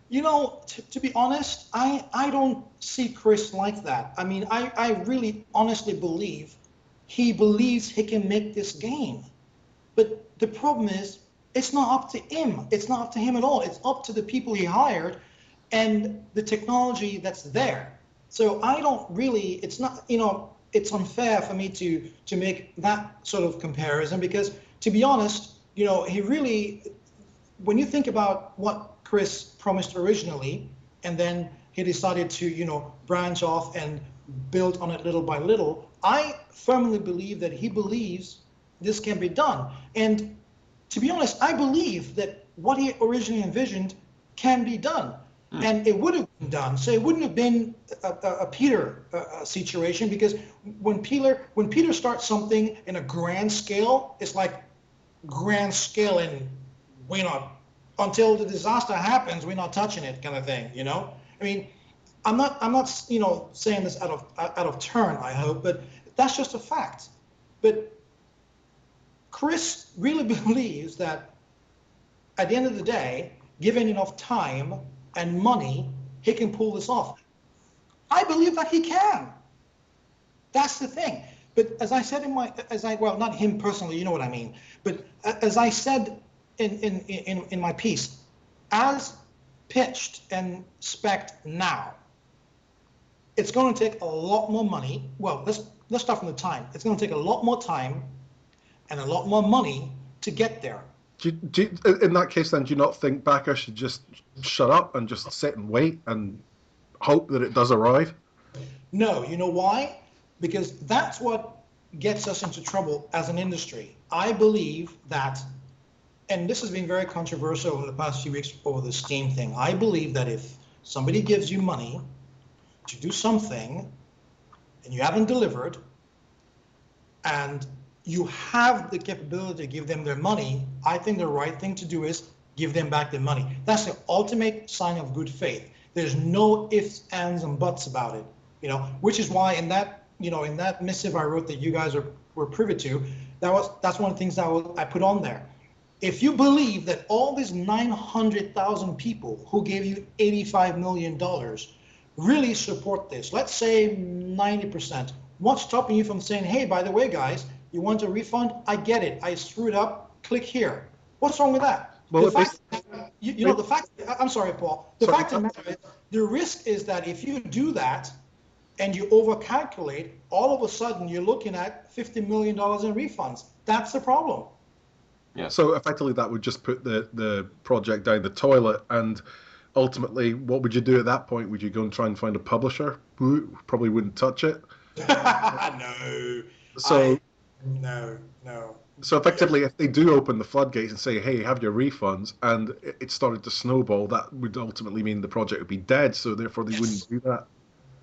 You know, to be honest, I don't see Chris like that. I mean, I really honestly believe he believes he can make this game. But the problem is, it's not up to him. It's not up to him at all. It's up to the people he hired and the technology that's there. So I don't really, it's not, you know, it's unfair for me to make that sort of comparison because, to be honest, you know, he really, when you think about what Chris promised originally, and then he decided to, you know, branch off and build on it little by little, I firmly believe that he believes this can be done. And to be honest, I believe that what he originally envisioned can be done. And it would have been done. So it wouldn't have been a Peter situation, because when Peter starts something in a grand scale, it's like grand scale, and we're not, until the disaster happens, we're not touching it, kind of thing, you know? I mean, I'm not, you know, saying this out of turn, I hope, but that's just a fact. But Chris really believes that at the end of the day, given enough time and money, he can pull this off. I believe that he can. That's the thing. But as I said well, not him personally, you know what I mean. But as I said in my piece, as pitched and spec'd now, it's going to take a lot more money. Well, let's start from the time. It's going to take a lot more time and a lot more money to get there. In that case, then, do you not think backers should just shut up and just sit and wait and hope that it does arrive? No, you know why? Because that's what gets us into trouble as an industry. I believe that, and this has been very controversial over the past few weeks over the Steam thing, I believe that if somebody gives you money to do something and you haven't delivered, and you have the capability to give them their money, I think the right thing to do is give them back their money. That's the ultimate sign of good faith. There's no ifs, ands, and buts about it, you know, which is why in that missive I wrote that you guys were privy to, that's one of the things that I put on there. If you believe that all these 900,000 people who gave you $85 million really support this, let's say 90%, what's stopping you from saying, hey, by the way, guys, you want a refund? I get it. I screwed up. Click here. What's wrong with that? Well, I'm sorry, Paul. The fact of the matter is, the risk is that if you do that and you overcalculate, all of a sudden you're looking at $50 million in refunds. That's the problem. Yeah. So effectively, that would just put the project down the toilet. And ultimately, what would you do at that point? Would you go and try and find a publisher who probably wouldn't touch it? No. No. So effectively, if they do open the floodgates and say, hey, have your refunds, and it started to snowball, that would ultimately mean the project would be dead, so therefore they wouldn't do that.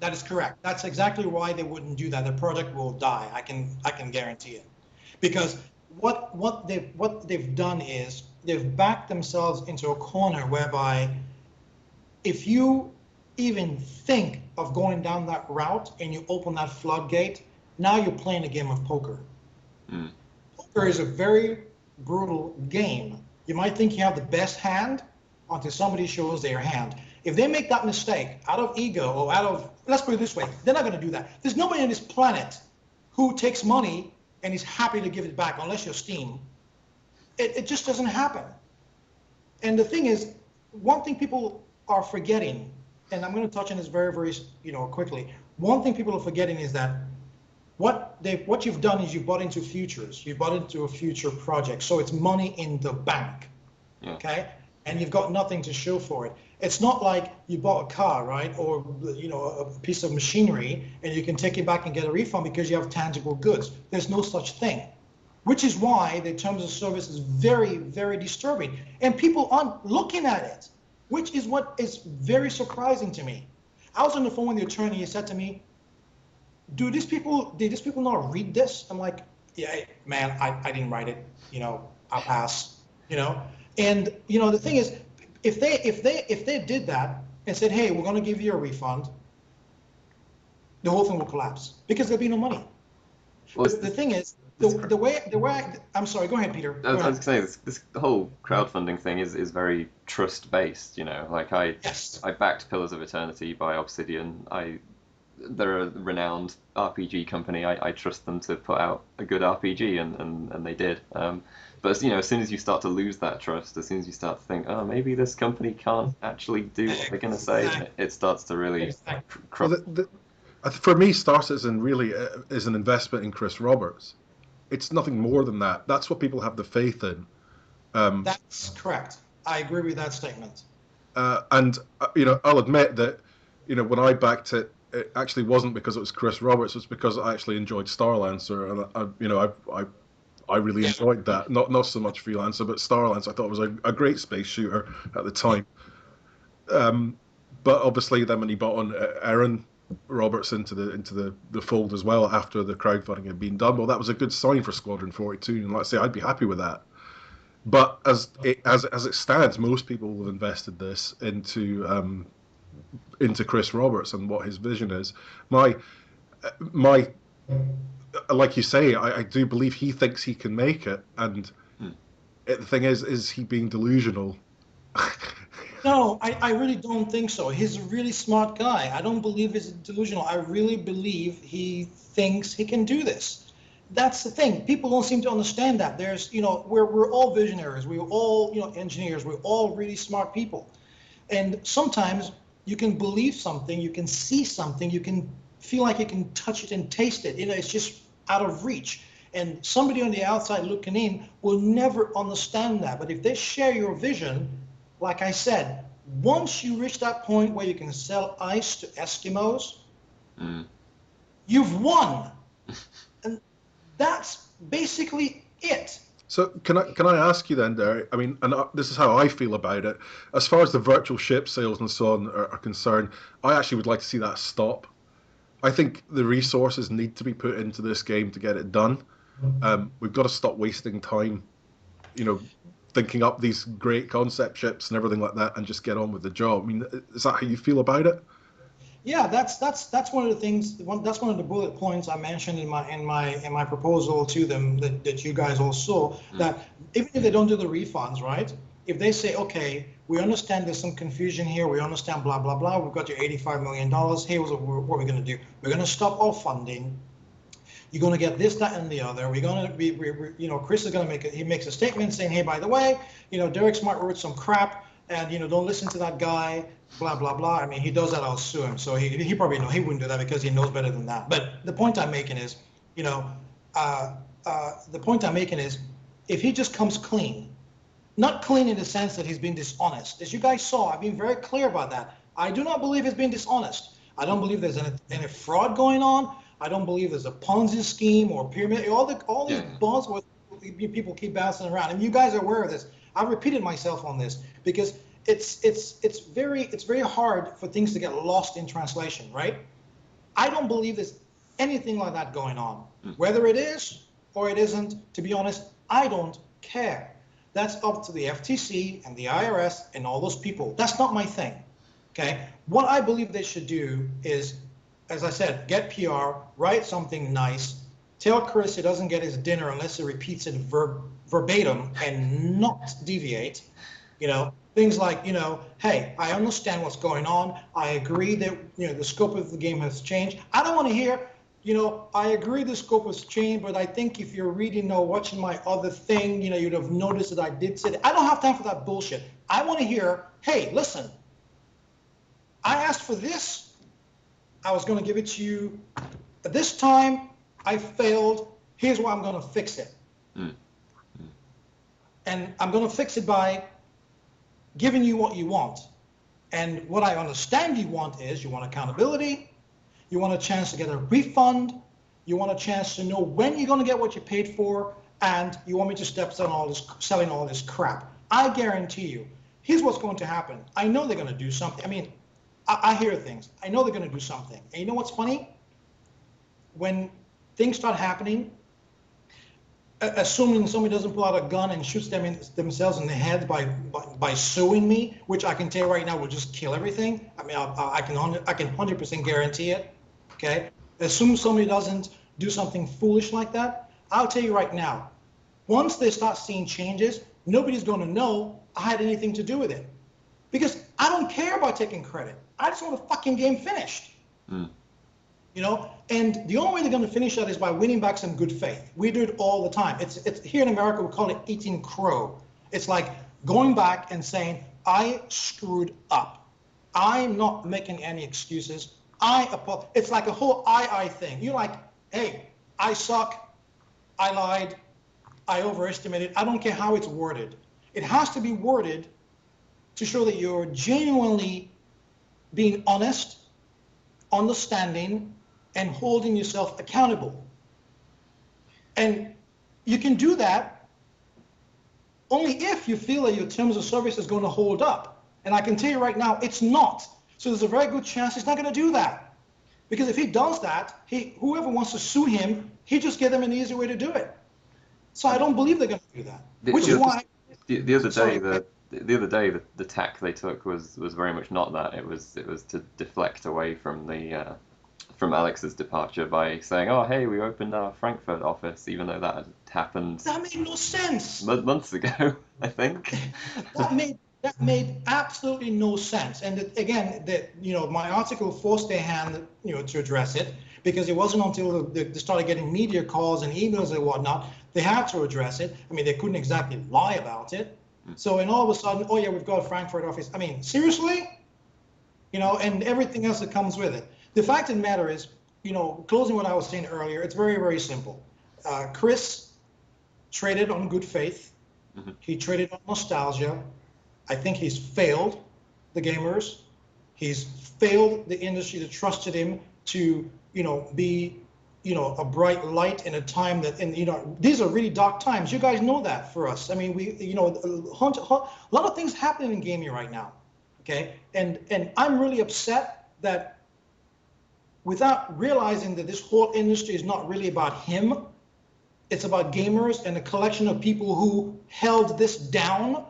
That is correct. That's exactly why they wouldn't do that. The project will die. I can guarantee it. Because what they've done is they've backed themselves into a corner whereby if you even think of going down that route and you open that floodgate, now you're playing a game of poker. Poker is a very brutal game. You might think you have the best hand until somebody shows their hand. If they make that mistake out of ego or let's put it this way, they're not going to do that. There's nobody on this planet who takes money and is happy to give it back unless you're Steam. It just doesn't happen. And the thing is, one thing people are forgetting, and I'm going to touch on this very, very quickly. One thing people are forgetting is that what you've done is you've bought into futures. You've bought into a future project. So it's money in the bank. Yeah. Okay? And you've got nothing to show for it. It's not like you bought a car, right, or a piece of machinery, and you can take it back and get a refund because you have tangible goods. There's no such thing, which is why the terms of service is very, very disturbing, and people aren't looking at it, which is what is very surprising to me. I was on the phone with the attorney. He said to me, did these people not read this? I'm like, yeah, man, I didn't write it. I'll pass. And the thing is, if they did that and said, hey, we're going to give you a refund, the whole thing will collapse because there'll be no money. Well, The thing is, the way I'm sorry, go ahead, Peter. I Go was ahead. saying this the whole crowdfunding thing is very trust based. Like Yes. I backed Pillars of Eternity by Obsidian. They're a renowned RPG company. I trust them to put out a good RPG, and they did. But as soon as you start to lose that trust, as soon as you start to think, oh, maybe this company can't actually do what they're going to say, Exactly. it starts to really Exactly. Well, crumble. for me, Star Citizen really is an investment in Chris Roberts. It's nothing more than that. That's what people have the faith in. That's correct. I agree with that statement. And I'll admit that when I backed it, it actually wasn't because it was Chris Roberts. It's because I actually enjoyed Starlancer, and I really Yeah. enjoyed that. Not so much Freelancer, but Starlancer. I thought it was a great space shooter at the time. But obviously, then when he brought on Aaron Roberts into the fold as well after the crowdfunding had been done, well, that was a good sign for Squadron 42, and let's say I'd be happy with that. But as it stands, most people have invested this into Chris Roberts and what his vision is. My like you say, I do believe he thinks he can make it, and Hmm. the thing is he being delusional? No, I really don't think so. He's a really smart guy. I don't believe he's delusional. I really believe he thinks he can do this. That's the thing. People don't seem to understand that. We're all visionaries. We're all, engineers. We're all really smart people. And sometimes you can believe something, you can see something, you can feel like you can touch it and taste it. It's just out of reach. And somebody on the outside looking in will never understand that. But if they share your vision, like I said, once you reach that point where you can sell ice to Eskimos, Mm. you've won. And that's basically it. So can I ask you then, Derek? I mean, and this is how I feel about it. As far as the virtual ship sales and so on are concerned, I actually would like to see that stop. I think the resources need to be put into this game to get it done. We've got to stop wasting time, you know, thinking up these great concept ships and everything like that, and just get on with the job. I mean, is that how you feel about it? Yeah, that's one of the things. That's one of the bullet points I mentioned in my proposal to them that you guys all saw. Mm. That even if they don't do the refunds, right? If they say, okay, we understand there's some confusion here, we understand blah blah blah. We've got your $85 million. Here's what we're going to do. We're going to stop all funding. You're going to get this, that, and the other. We're going to be, Chris is going to he makes a statement saying, hey, by the way, Derek Smart wrote some crap, and don't listen to that guy, blah blah blah. I mean, he does that, I'll sue him. So he probably he wouldn't do that because he knows better than that. But the point I'm making is, the point I'm making is, if he just comes clean, not clean in the sense that he's been dishonest. As you guys saw, I've been very clear about that. I do not believe he's been dishonest. I don't believe there's any fraud going on. I don't believe there's a Ponzi scheme or pyramid. All these Yeah. buzzwords people keep bouncing around, and you guys are aware of this. I've repeated myself on this because it's very hard for things to get lost in translation, right? I don't believe there's anything like that going on. Mm. Whether it is or it isn't, to be honest, I don't care. That's up to the FTC and the IRS and all those people. That's not my thing. Okay? What I believe they should do is, as I said, get PR, write something nice, tell Chris he doesn't get his dinner unless he repeats it verbatim and not deviate. Things like, hey, I understand what's going on. I agree that, the scope of the game has changed. I don't want to hear, I agree the scope has changed, but I think if you're reading or watching my other thing, you'd have noticed that I did say that. I don't have time for that bullshit. I want to hear, hey, listen, I asked for this. I was going to give it to you. At this time, I failed. Here's why I'm going to fix it. Mm. And I'm going to fix it by giving you what you want. And what I understand you want is you want accountability, you want a chance to get a refund, you want a chance to know when you're going to get what you paid for, and you want me to step on all this, selling all this crap. I guarantee you, here's what's going to happen. I know they're going to do something. I mean, I hear things. I know they're going to do something. And you know what's funny? When things start happening, assuming somebody doesn't pull out a gun and shoots themselves in the head by suing me, which I can tell you right now will just kill everything. I mean, I can 100% guarantee it. Okay. Assume somebody doesn't do something foolish like that. I'll tell you right now, once they start seeing changes, nobody's going to know I had anything to do with it, because I don't care about taking credit. I just want the fucking game finished. You know, and the only way they're going to finish that is by winning back some good faith. We do it all the time. It's here in America, we call it eating crow. It's like going back and saying, I screwed up. I'm not making any excuses. It's like a whole I thing. You're like, hey, I suck. I lied. I overestimated. I don't care how it's worded. It has to be worded to show that you're genuinely being honest, understanding, and holding yourself accountable. And you can do that only if you feel that your terms of service is going to hold up. And I can tell you right now, it's not. So there's a very good chance he's not going to do that. Because if he does that, whoever wants to sue him, he just give them an easy way to do it. So I don't believe they're going to do that. Which is why the other day the tack they took was very much not that. It was to deflect away from the from Alex's departure by saying, "Oh, hey, we opened our Frankfurt office," even though that had happened. That made no sense. Months ago, I think. That made absolutely no sense. And again, my article forced their hand, to address it, because it wasn't until they started getting media calls and emails and whatnot they had to address it. I mean, they couldn't exactly lie about it. So, and all of a sudden, oh yeah, we've got a Frankfurt office. I mean, seriously? And everything else that comes with it. The fact of the matter is, closing what I was saying earlier, it's very, very simple. Chris traded on good faith. He traded on nostalgia. I think he's failed the gamers. He's failed the industry that trusted him to, be, a bright light in a time that, and these are really dark times. You guys know that for us. I mean, a lot of things happening in gaming right now. Okay, and I'm really upset that, without realizing that this whole industry is not really about him, it's about gamers and a collection of people who held this down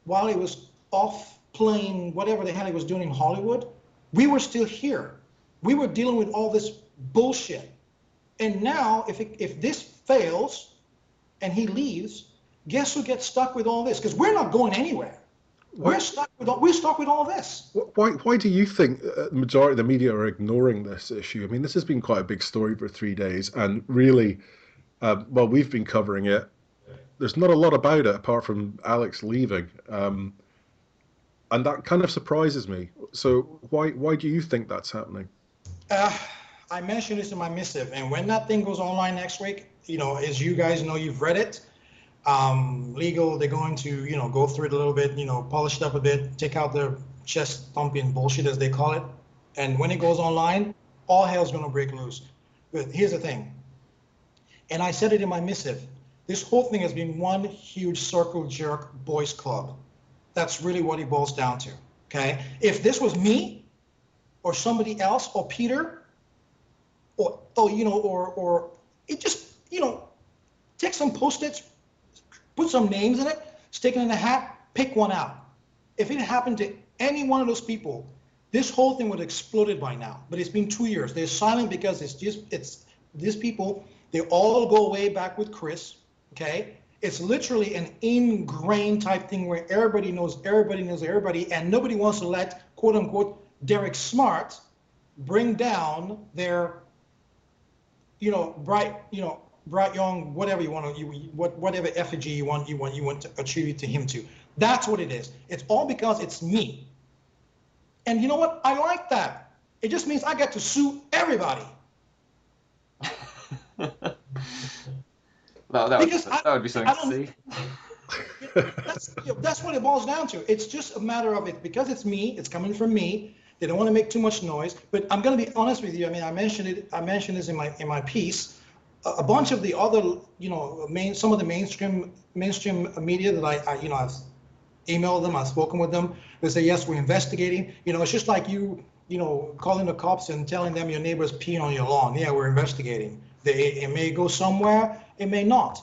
while he was off playing whatever the hell he was doing in Hollywood. We were still here. We were dealing with all this bullshit. And now, if this fails and he leaves, guess who gets stuck with all this? Because we're not going anywhere. We're stuck with all this. Why do you think the majority of the media are ignoring this issue? I mean, this has been quite a big story for 3 days, and really, we've been covering it. There's not a lot about it apart from Alex leaving, and that kind of surprises me. So why do you think that's happening? I mentioned this in my missive, and when that thing goes online next week, as you guys know, you've read it. Legal, they're going to, go through it a little bit, polish it up a bit, take out the chest thumping bullshit, as they call it. And when it goes online, all hell's going to break loose. But here's the thing. And I said it in my missive. This whole thing has been one huge circle jerk boys club. That's really what it boils down to. Okay. If this was me or somebody else or Peter or it just, take some Post-its, put some names in it, stick it in a hat, pick one out. If it happened to any one of those people, this whole thing would have exploded by now. But it's been 2 years. They're silent because it's these people, they all go way back with Chris, okay? It's literally an ingrained type thing where everybody knows everybody, and nobody wants to let, quote unquote, Derek Smart bring down their, bright young, whatever you want to, whatever effigy you want to attribute to him to. That's what it is. It's all because it's me. And you know what? I like that. It just means I get to sue everybody. that would be something to see. That's what it boils down to. It's just a matter of it because it's me. It's coming from me. They don't want to make too much noise. But I'm going to be honest with you. I mean, I mentioned it. I mentioned this in my piece. A bunch of the other, some of the mainstream media that I've emailed them, I've spoken with them. They say yes, we're investigating. It's just like calling the cops and telling them your neighbor's peeing on your lawn. Yeah, we're investigating. It may go somewhere. It may not.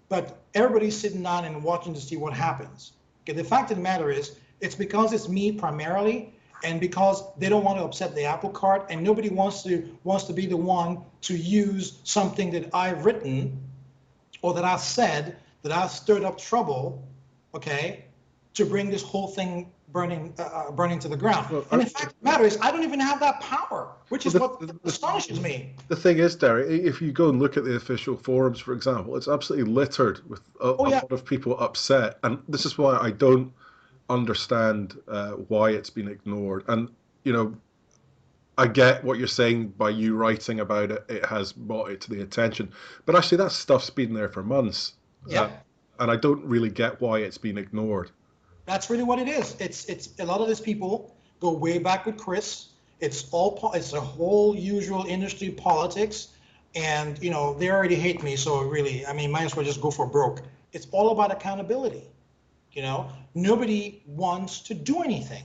But everybody's sitting down and watching to see what happens. Okay, the fact of the matter is, it's because it's me primarily, and because they don't want to upset the apple cart, and nobody wants to be the one to use something that I've written or that I've said that I've stirred up trouble, okay, to bring this whole thing burning to the ground. Well, and the fact of the matter is, I don't even have that power, which is what astonishes me. The thing is, Derek, if you go and look at the official forums, for example, it's absolutely littered with a lot of people upset. And this is why I don't understand why it's been ignored. And, I get what you're saying by you writing about it. It has brought it to the attention. But actually, that stuff's been there for months. Yeah. And I don't really get why it's been ignored. That's really what it is. It's a lot of these people go way back with Chris. It's a whole usual industry politics, and they already hate me. So really, I mean, might as well just go for broke. It's all about accountability. Nobody wants to do anything.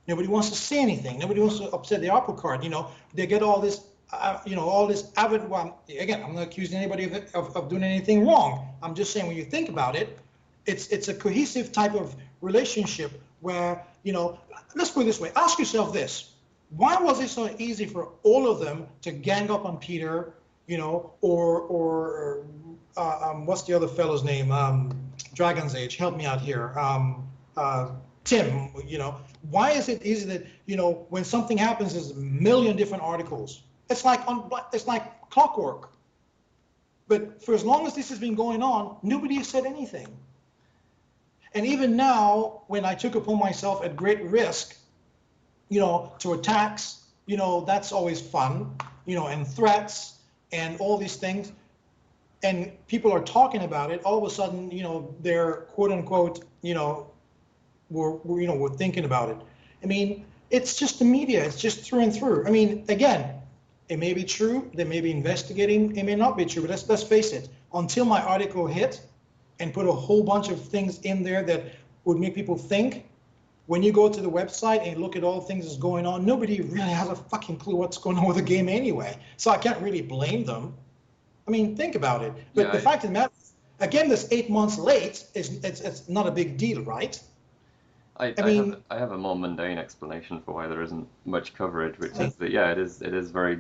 Nobody wants to say anything. Nobody wants to upset the apple cart. They get all this, all this avid. Well, again, I'm not accusing anybody of doing anything wrong. I'm just saying when you think about it, it's a cohesive type of relationship where, let's put it this way. Ask yourself this. Why was it so easy for all of them to gang up on Peter, or what's the other fellow's name? Dragon's Age. Help me out here. Tim, why is it easy that, when something happens, there's a million different articles. It's like clockwork. But for as long as this has been going on, nobody has said anything. And even now, when I took upon myself at great risk, to attacks, that's always fun, and threats and all these things, and people are talking about it, all of a sudden, they're quote unquote, we're thinking about it. I mean, it's just the media. It's just through and through. I mean, again, it may be true. They may be investigating. It may not be true. But let's face it. Until my article hit and put a whole bunch of things in there that would make people think, when you go to the website and look at all the things that's going on, nobody really has a fucking clue what's going on with the game anyway. So I can't really blame them. I mean, think about it. But the fact of the matter is, again, this 8 months late it's not a big deal, right? I have a more mundane explanation for why there isn't much coverage, which is that it is very,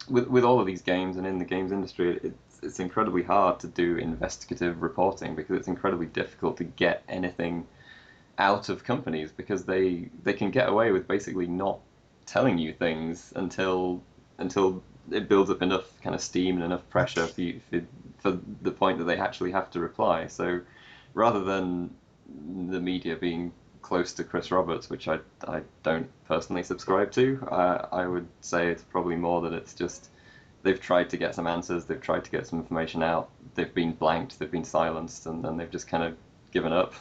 with all of these games and in the games industry, it's incredibly hard to do investigative reporting because it's incredibly difficult to get anything out of companies because they can get away with basically not telling you things until it builds up enough kind of steam and enough pressure for the point that they actually have to reply. So rather than the media being close to Chris Roberts, which I don't personally subscribe to, I would say it's probably more that it's just they've tried to get some answers, they've tried to get some information out, they've been blanked, they've been silenced, and then they've just kind of given up.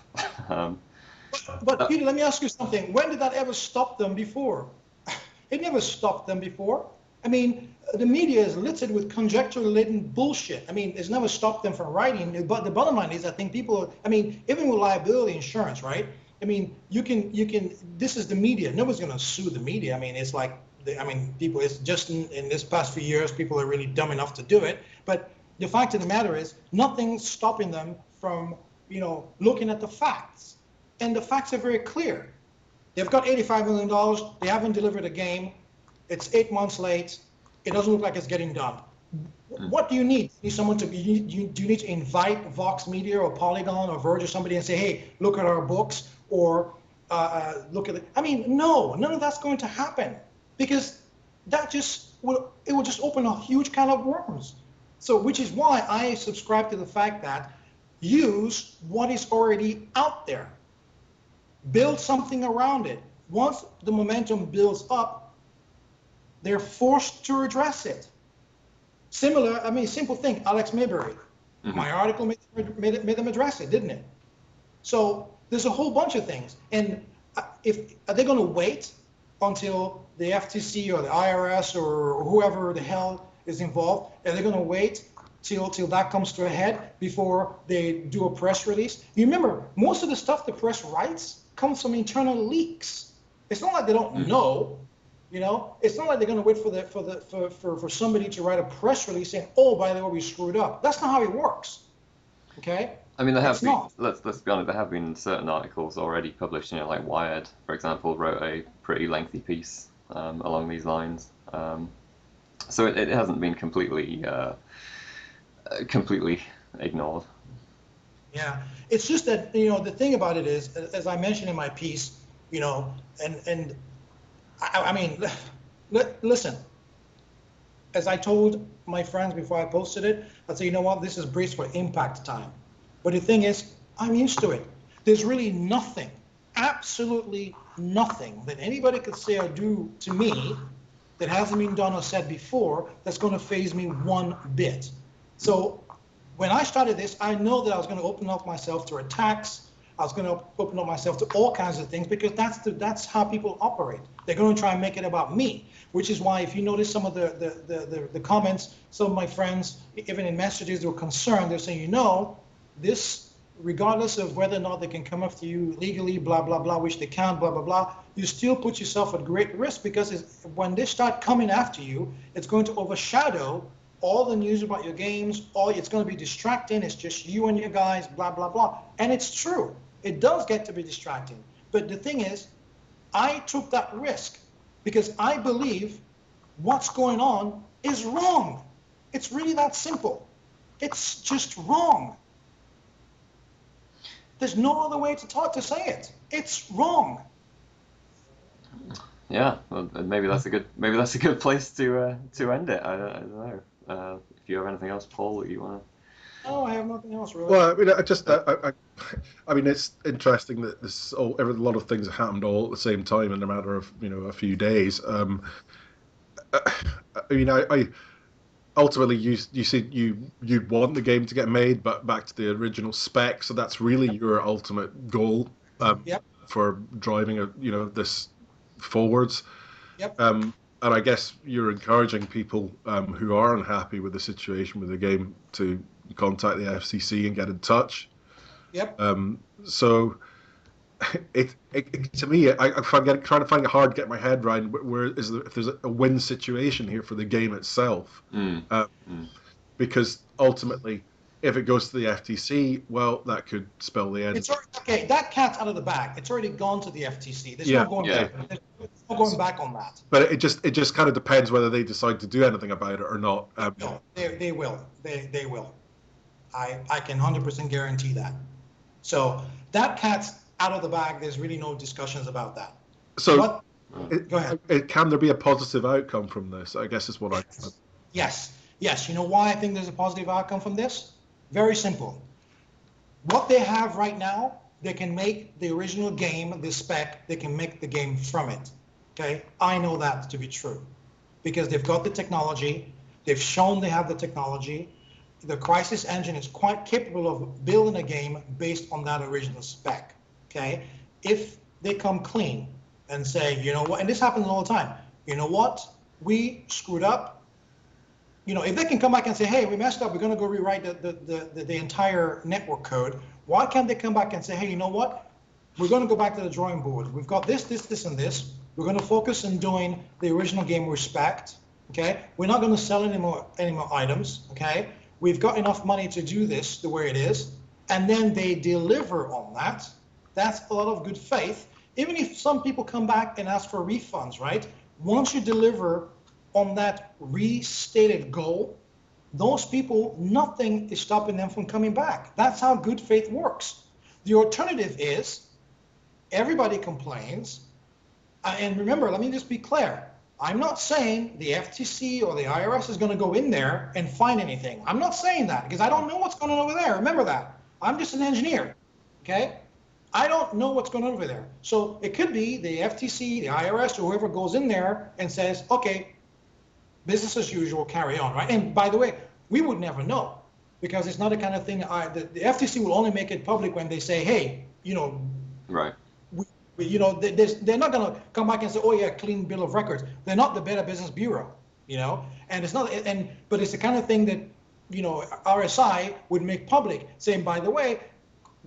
But Peter, let me ask you something. When did that ever stop them before? It never stopped them before. I mean, the media is littered with conjecture-laden bullshit. I mean, it's never stopped them from writing. But the bottom line is, I think people, even with liability insurance, right? I mean, you can. This is the media. Nobody's going to sue the media. I mean, it's like, people. It's just in this past few years, people are really dumb enough to do it. But the fact of the matter is, nothing's stopping them from, looking at the facts. And the facts are very clear. They've got $85 million. They haven't delivered a game. It's 8 months late. It doesn't look like it's getting done. What do you need? Do you need to invite Vox Media or Polygon or Verge or somebody and say, hey, look at our books, or look at it? No, none of that's going to happen, because that will just open a huge can of worms. So, which is why I subscribe to the fact that use what is already out there. Build something around it. Once the momentum builds up, they're forced to address it. Simple thing, Alex Mayberry. Mm-hmm. My article made them address it, didn't it? So there's a whole bunch of things. And if are they going to wait until the FTC or the IRS or whoever the hell is involved? Are they going to wait till that comes to a head before they do a press release? You remember, most of the stuff the press writes comes from internal leaks. It's not like they don't know. You know, it's not like they're going to wait for somebody to write a press release saying, "Oh, by the way, we screwed up." That's not how it works. Okay? I mean, there have It's been, not. let's be honest, there have been certain articles already published, like Wired, for example, wrote a pretty lengthy piece along these lines. So it hasn't been completely ignored. Yeah, it's just that the thing about it is, as I mentioned in my piece, and I mean, listen. As I told my friends before I posted it, I'd say, you know what, this is braced for impact time. But the thing is, I'm used to it. There's really nothing, absolutely nothing that anybody could say or do to me that hasn't been done or said before that's going to faze me one bit. So when I started this, I know that I was going to open up myself to attacks. I was going to open up myself to all kinds of things because that's how people operate. They're going to try and make it about me, which is why if you notice some of the comments, some of my friends, even in messages, they were concerned. They're saying, this, regardless of whether or not they can come after you legally, blah, blah, blah, which they can't, blah, blah, blah, you still put yourself at great risk because when they start coming after you, it's going to overshadow all the news about your games. It's going to be distracting. It's just you and your guys, blah, blah, blah. And it's true. It does get to be distracting. But the thing is, I took that risk because I believe what's going on is wrong. It's really that simple. It's just wrong. There's no other way to say it. It's wrong. Yeah, well, maybe that's a good place to end it. I don't know. If you have anything else, Paul, that you want to. No, I have nothing else really. Well, I mean, I mean, it's interesting that a lot of things happened all at the same time in a matter of a few days. I mean, I ultimately you said you'd want the game to get made, but back to the original spec. So that's really your ultimate goal Yep. for driving this forwards. Yep. And I guess you're encouraging people who are unhappy with the situation with the game to contact the FCC and get in touch. Yep. So to me, I'm trying to find it hard to get my head around if there's a win situation here for the game itself. Because ultimately, if it goes to the FTC, well, that could spell the end. It's already, okay. That cat's out of the bag. It's already gone to the FTC. There's no going back. There's no going back on that. But it just kind of depends whether they decide to do anything about it or not. No, they will. They will. I can 100% guarantee that. So that cat's out of the bag. There's really no discussions about that. So go ahead. Can there be a positive outcome from this? I guess is what Yes. You know why I think there's a positive outcome from this? Very simple. What they have right now, they can make the original game, the spec, they can make the game from it. Okay? I know that to be true because they've got the technology. They've shown they have the technology. The Crysis engine is quite capable of building a game based on that original spec. Okay? If they come clean and say, you know what, and this happens all the time, you know what, we screwed up. If they can come back and say, hey, we messed up, we're going to go rewrite the entire network code, why can't they come back and say, hey, you know what, we're going to go back to the drawing board. We've got this, and this. We're going to focus on doing the original game respect. Okay? We're not going to sell any more items. Okay? We've got enough money to do this the way it is. And then they deliver on that. That's a lot of good faith. Even if some people come back and ask for refunds, right? Once you deliver on that restated goal, those people, nothing is stopping them from coming back. That's how good faith works. The alternative is everybody complains. And remember, let me just be clear. I'm not saying the FTC or the IRS is going to go in there and find anything. I'm not saying that because I don't know what's going on over there. Remember that. I'm just an engineer. Okay? I don't know what's going on over there. So it could be the FTC, the IRS, or whoever goes in there and says, okay, business as usual, carry on, right? And by the way, we would never know because it's not the kind of thing the FTC will only make it public when they say, hey, Right. They're not going to come back and say, oh yeah, clean bill of records. They're not the Better Business Bureau, and it's not, but it's the kind of thing that, RSI would make public, saying, by the way,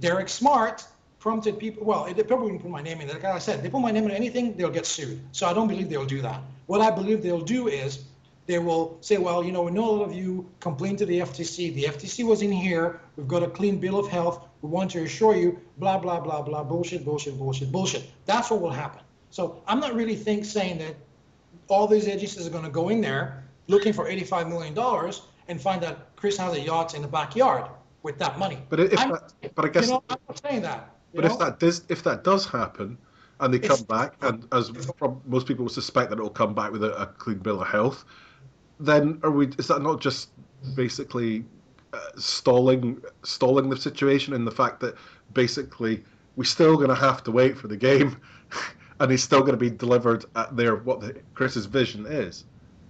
Derek Smart prompted people. Well, they probably wouldn't put my name in. Like I said, they put my name in anything, they'll get sued. So I don't believe they'll do that. What I believe they'll do is they will say, well, we know a lot of you complained to the FTC. The FTC was in here. We've got a clean bill of health. We want to assure you, blah, blah, blah, blah, bullshit, bullshit, bullshit, bullshit. That's what will happen. So I'm not really saying that all these agencies are going to go in there looking for $85 million and find that Chris has a yacht in the backyard with that money. But I guess, I'm not saying that. But if that does happen, and they come back, and as most people will suspect that it will come back with a clean bill of health, then is that not just basically stalling the situation, in the fact that basically we're still going to have to wait for the game, and it's still going to be delivered at Chris's vision is?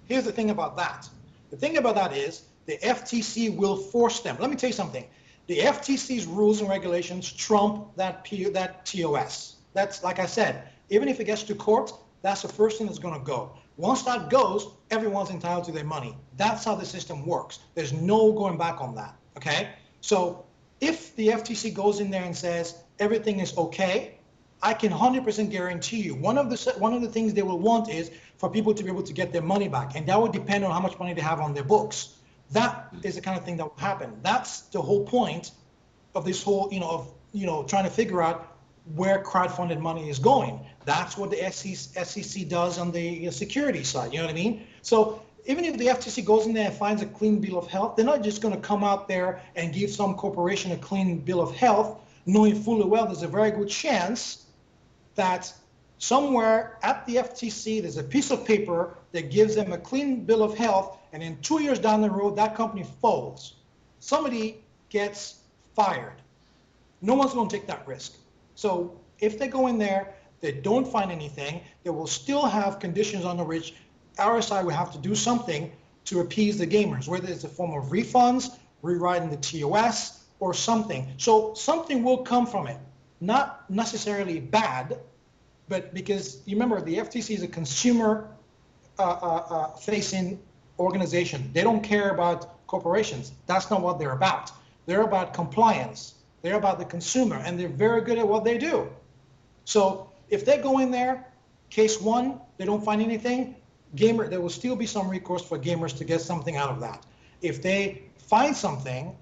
Here's the thing about that. The thing about that is the FTC will force them. Let me tell you something. The FTC's rules and regulations trump that TOS. That's, like I said, even if it gets to court, that's the first thing that's going to go. Once that goes, everyone's entitled to their money. That's how the system works. There's no going back on that, okay? So if the FTC goes in there and says everything is okay, I can 100% guarantee you one of the things they will want is for people to be able to get their money back, and that would depend on how much money they have on their books. That is the kind of thing that will happen. That's the whole point of this whole, trying to figure out where crowdfunded money is going. That's what the SEC does on the security side. You know what I mean? So even if the FTC goes in there and finds a clean bill of health, they're not just going to come out there and give some corporation a clean bill of health, knowing fully well there's a very good chance that somewhere at the FTC there's a piece of paper that gives them a clean bill of health, and then 2 years down the road that company folds. Somebody gets fired. No one's going to take that risk. So if they go in there, they don't find anything, they will still have conditions under which RSI will have to do something to appease the gamers, whether it's a form of refunds, rewriting the TOS, or something. So something will come from it. Not necessarily bad, but because you remember the FTC is a consumer facing organization. They don't care about corporations. That's not what they're about. They're about compliance. They're about the consumer, and they're very good at what they do. So if they go in there, case one, they don't find anything, there will still be some recourse for gamers to get something out of that. If they find something,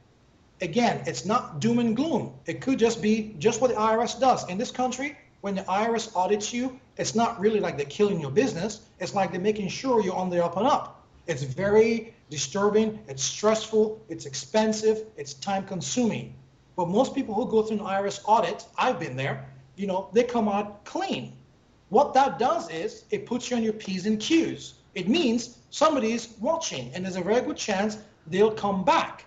again, it's not doom and gloom. It could just be just what the IRS does. In this country, when the IRS audits you, it's not really like they're killing your business. It's like they're making sure you're on the up and up. It's very disturbing, it's stressful, it's expensive, it's time consuming. But most people who go through an IRS audit, I've been there, they come out clean. What that does is it puts you on your P's and Q's. It means somebody's watching, and there's a very good chance they'll come back.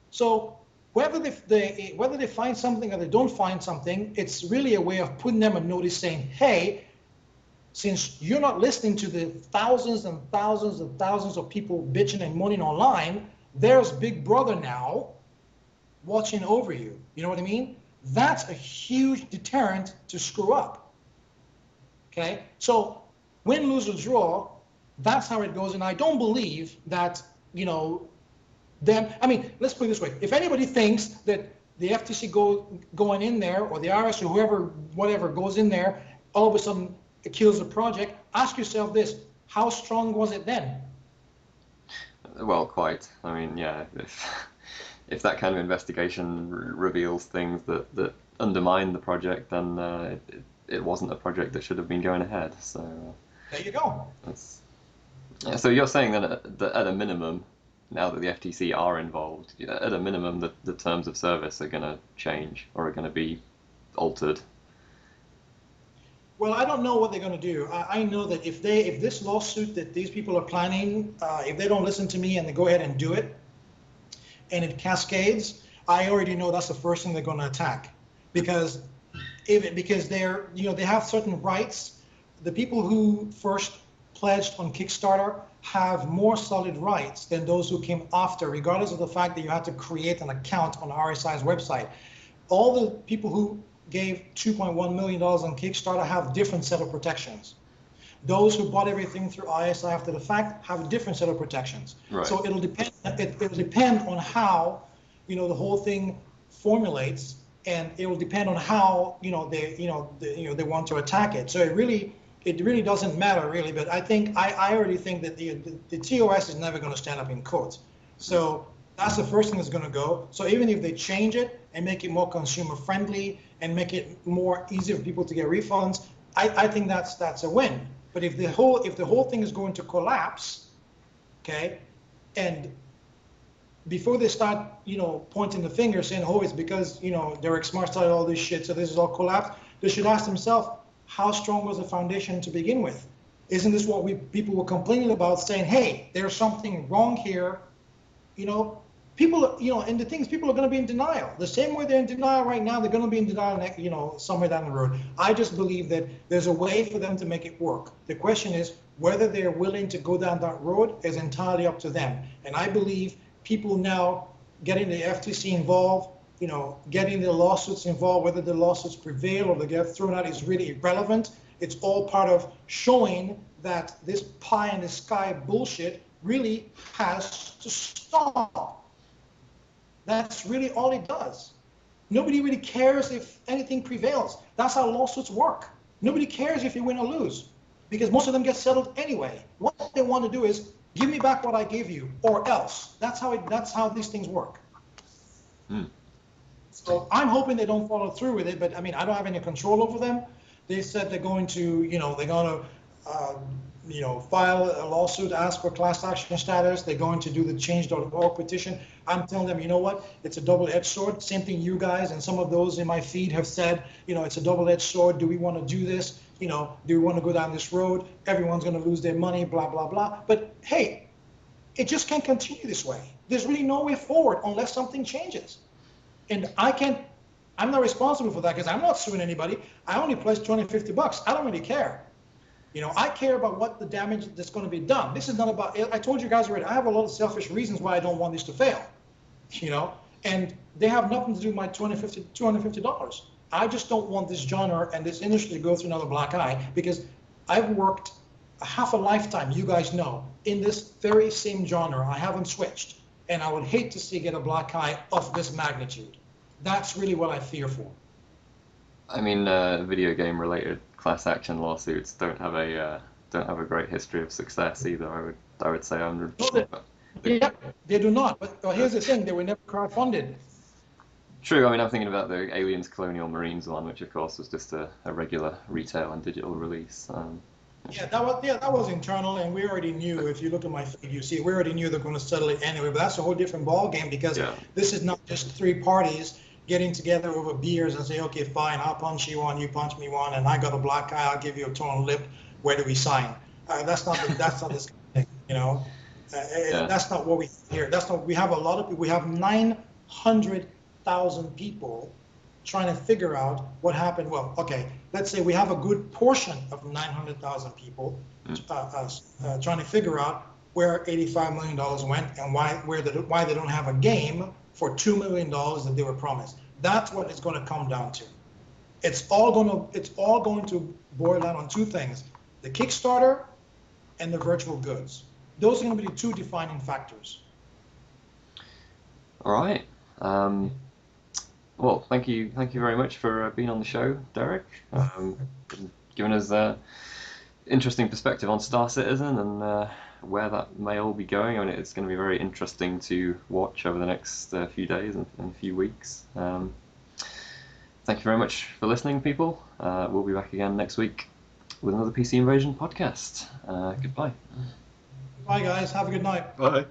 So whether they find something or they don't find something, it's really a way of putting them a notice saying, hey, since you're not listening to the thousands and thousands and thousands of people bitching and moaning online, there's Big Brother now watching over you. You know what I mean? That's a huge deterrent to screw up. Okay? So win, lose, or draw, that's how it goes. And I don't believe that, let's put it this way. If anybody thinks that the FTC going in there, or the IRS, or whatever goes in there, all of a sudden it kills the project, ask yourself this: how strong was it then? Well, quite. I mean, yeah, if that kind of investigation reveals things that undermine the project, then it wasn't a project that should have been going ahead. So there you go. So you're saying that at a minimum, now that the FTC are involved, at a minimum, the terms of service are going to change or are going to be altered. Well, I don't know what they're going to do. I know that if this lawsuit that these people are planning, if they don't listen to me and they go ahead and do it, and it cascades, I already know that's the first thing they're going to attack, because they're they have certain rights. The people who first pledged on Kickstarter have more solid rights than those who came after, regardless of the fact that you had to create an account on RSI's website. All the people who gave $2.1 million on Kickstarter have different set of protections. Those who bought everything through ISI after the fact have a different set of protections. Right. So it'll depend. It'll depend on how, the whole thing formulates, and it will depend on how, they want to attack it. So it really doesn't matter really. But I already think that the TOS is never going to stand up in court. So that's the first thing that's going to go. So even if they change it and make it more consumer friendly and make it more easy for people to get refunds, I think that's a win. But if the whole thing is going to collapse, okay, and before they start, pointing the finger saying, oh, it's because, Derek Smart started all this shit, so this is all collapsed, they should ask themselves, how strong was the foundation to begin with? Isn't this what people were complaining about, saying, hey, there's something wrong here? People, and the thing is, people are going to be in denial. The same way they're in denial right now, they're going to be in denial, somewhere down the road. I just believe that there's a way for them to make it work. The question is whether they're willing to go down that road is entirely up to them. And I believe people now getting the FTC involved, getting the lawsuits involved, whether the lawsuits prevail or they get thrown out is really irrelevant. It's all part of showing that this pie in the sky bullshit really has to stop. That's really all it does. Nobody really cares if anything prevails. That's how lawsuits work. Nobody cares if you win or lose, because most of them get settled anyway. What they want to do is give me back what I gave you, or else. That's how these things work. So I'm hoping they don't follow through with it, but I mean, I don't have any control over them. They said they're going to, file a lawsuit, ask for class action status. They're going to do the change.org petition. I'm telling them, you know what? It's a double-edged sword. Same thing you guys and some of those in my feed have said, it's a double-edged sword. Do we want to do this? Do we want to go down this road? Everyone's going to lose their money, blah, blah, blah. But hey, it just can't continue this way. There's really no way forward unless something changes. And I'm not responsible for that because I'm not suing anybody. I only pledged $250. I don't really care. I care about what the damage that's going to be done. This is not about, I told you guys already, I have a lot of selfish reasons why I don't want this to fail, and they have nothing to do with my $250. I just don't want this genre and this industry to go through another black eye, because I've worked a half a lifetime, you guys know, in this very same genre. I haven't switched, and I would hate to see get a black eye of this magnitude. That's really what I fear for. I mean, video game related class action lawsuits don't have a great history of success either. I would say. Yeah, they do not. But here's the thing: they were never crowdfunded. True. I mean, I'm thinking about the Aliens Colonial Marines one, which of course was just a regular retail and digital release. That was internal, and we already knew. If you look at my feed, you see we already knew they're going to settle it anyway. But that's a whole different ball game, because this is not just three parties getting together over beers and say, okay, fine, I'll punch you one, you punch me one, and I got a black eye, I'll give you a torn lip. Where do we sign? That's not this thing, That's not what we hear. We have a lot of people. We have 900,000 people trying to figure out what happened. Well, okay, let's say we have a good portion of 900,000 people trying to figure out where $85 million went and why they don't have a game for $2 million that they were promised. That's what it's going to come down to. It's all going to boil down on two things: the Kickstarter and the virtual goods. Those are going to be the two defining factors. All right. Well, thank you very much for being on the show, Derek. Giving us interesting perspective on Star Citizen and where that may all be going. I mean, it's going to be very interesting to watch over the next few days and few weeks. Thank you very much for listening, people. We'll be back again next week with another PC Invasion podcast. Goodbye. Bye, guys. Have a good night. Bye.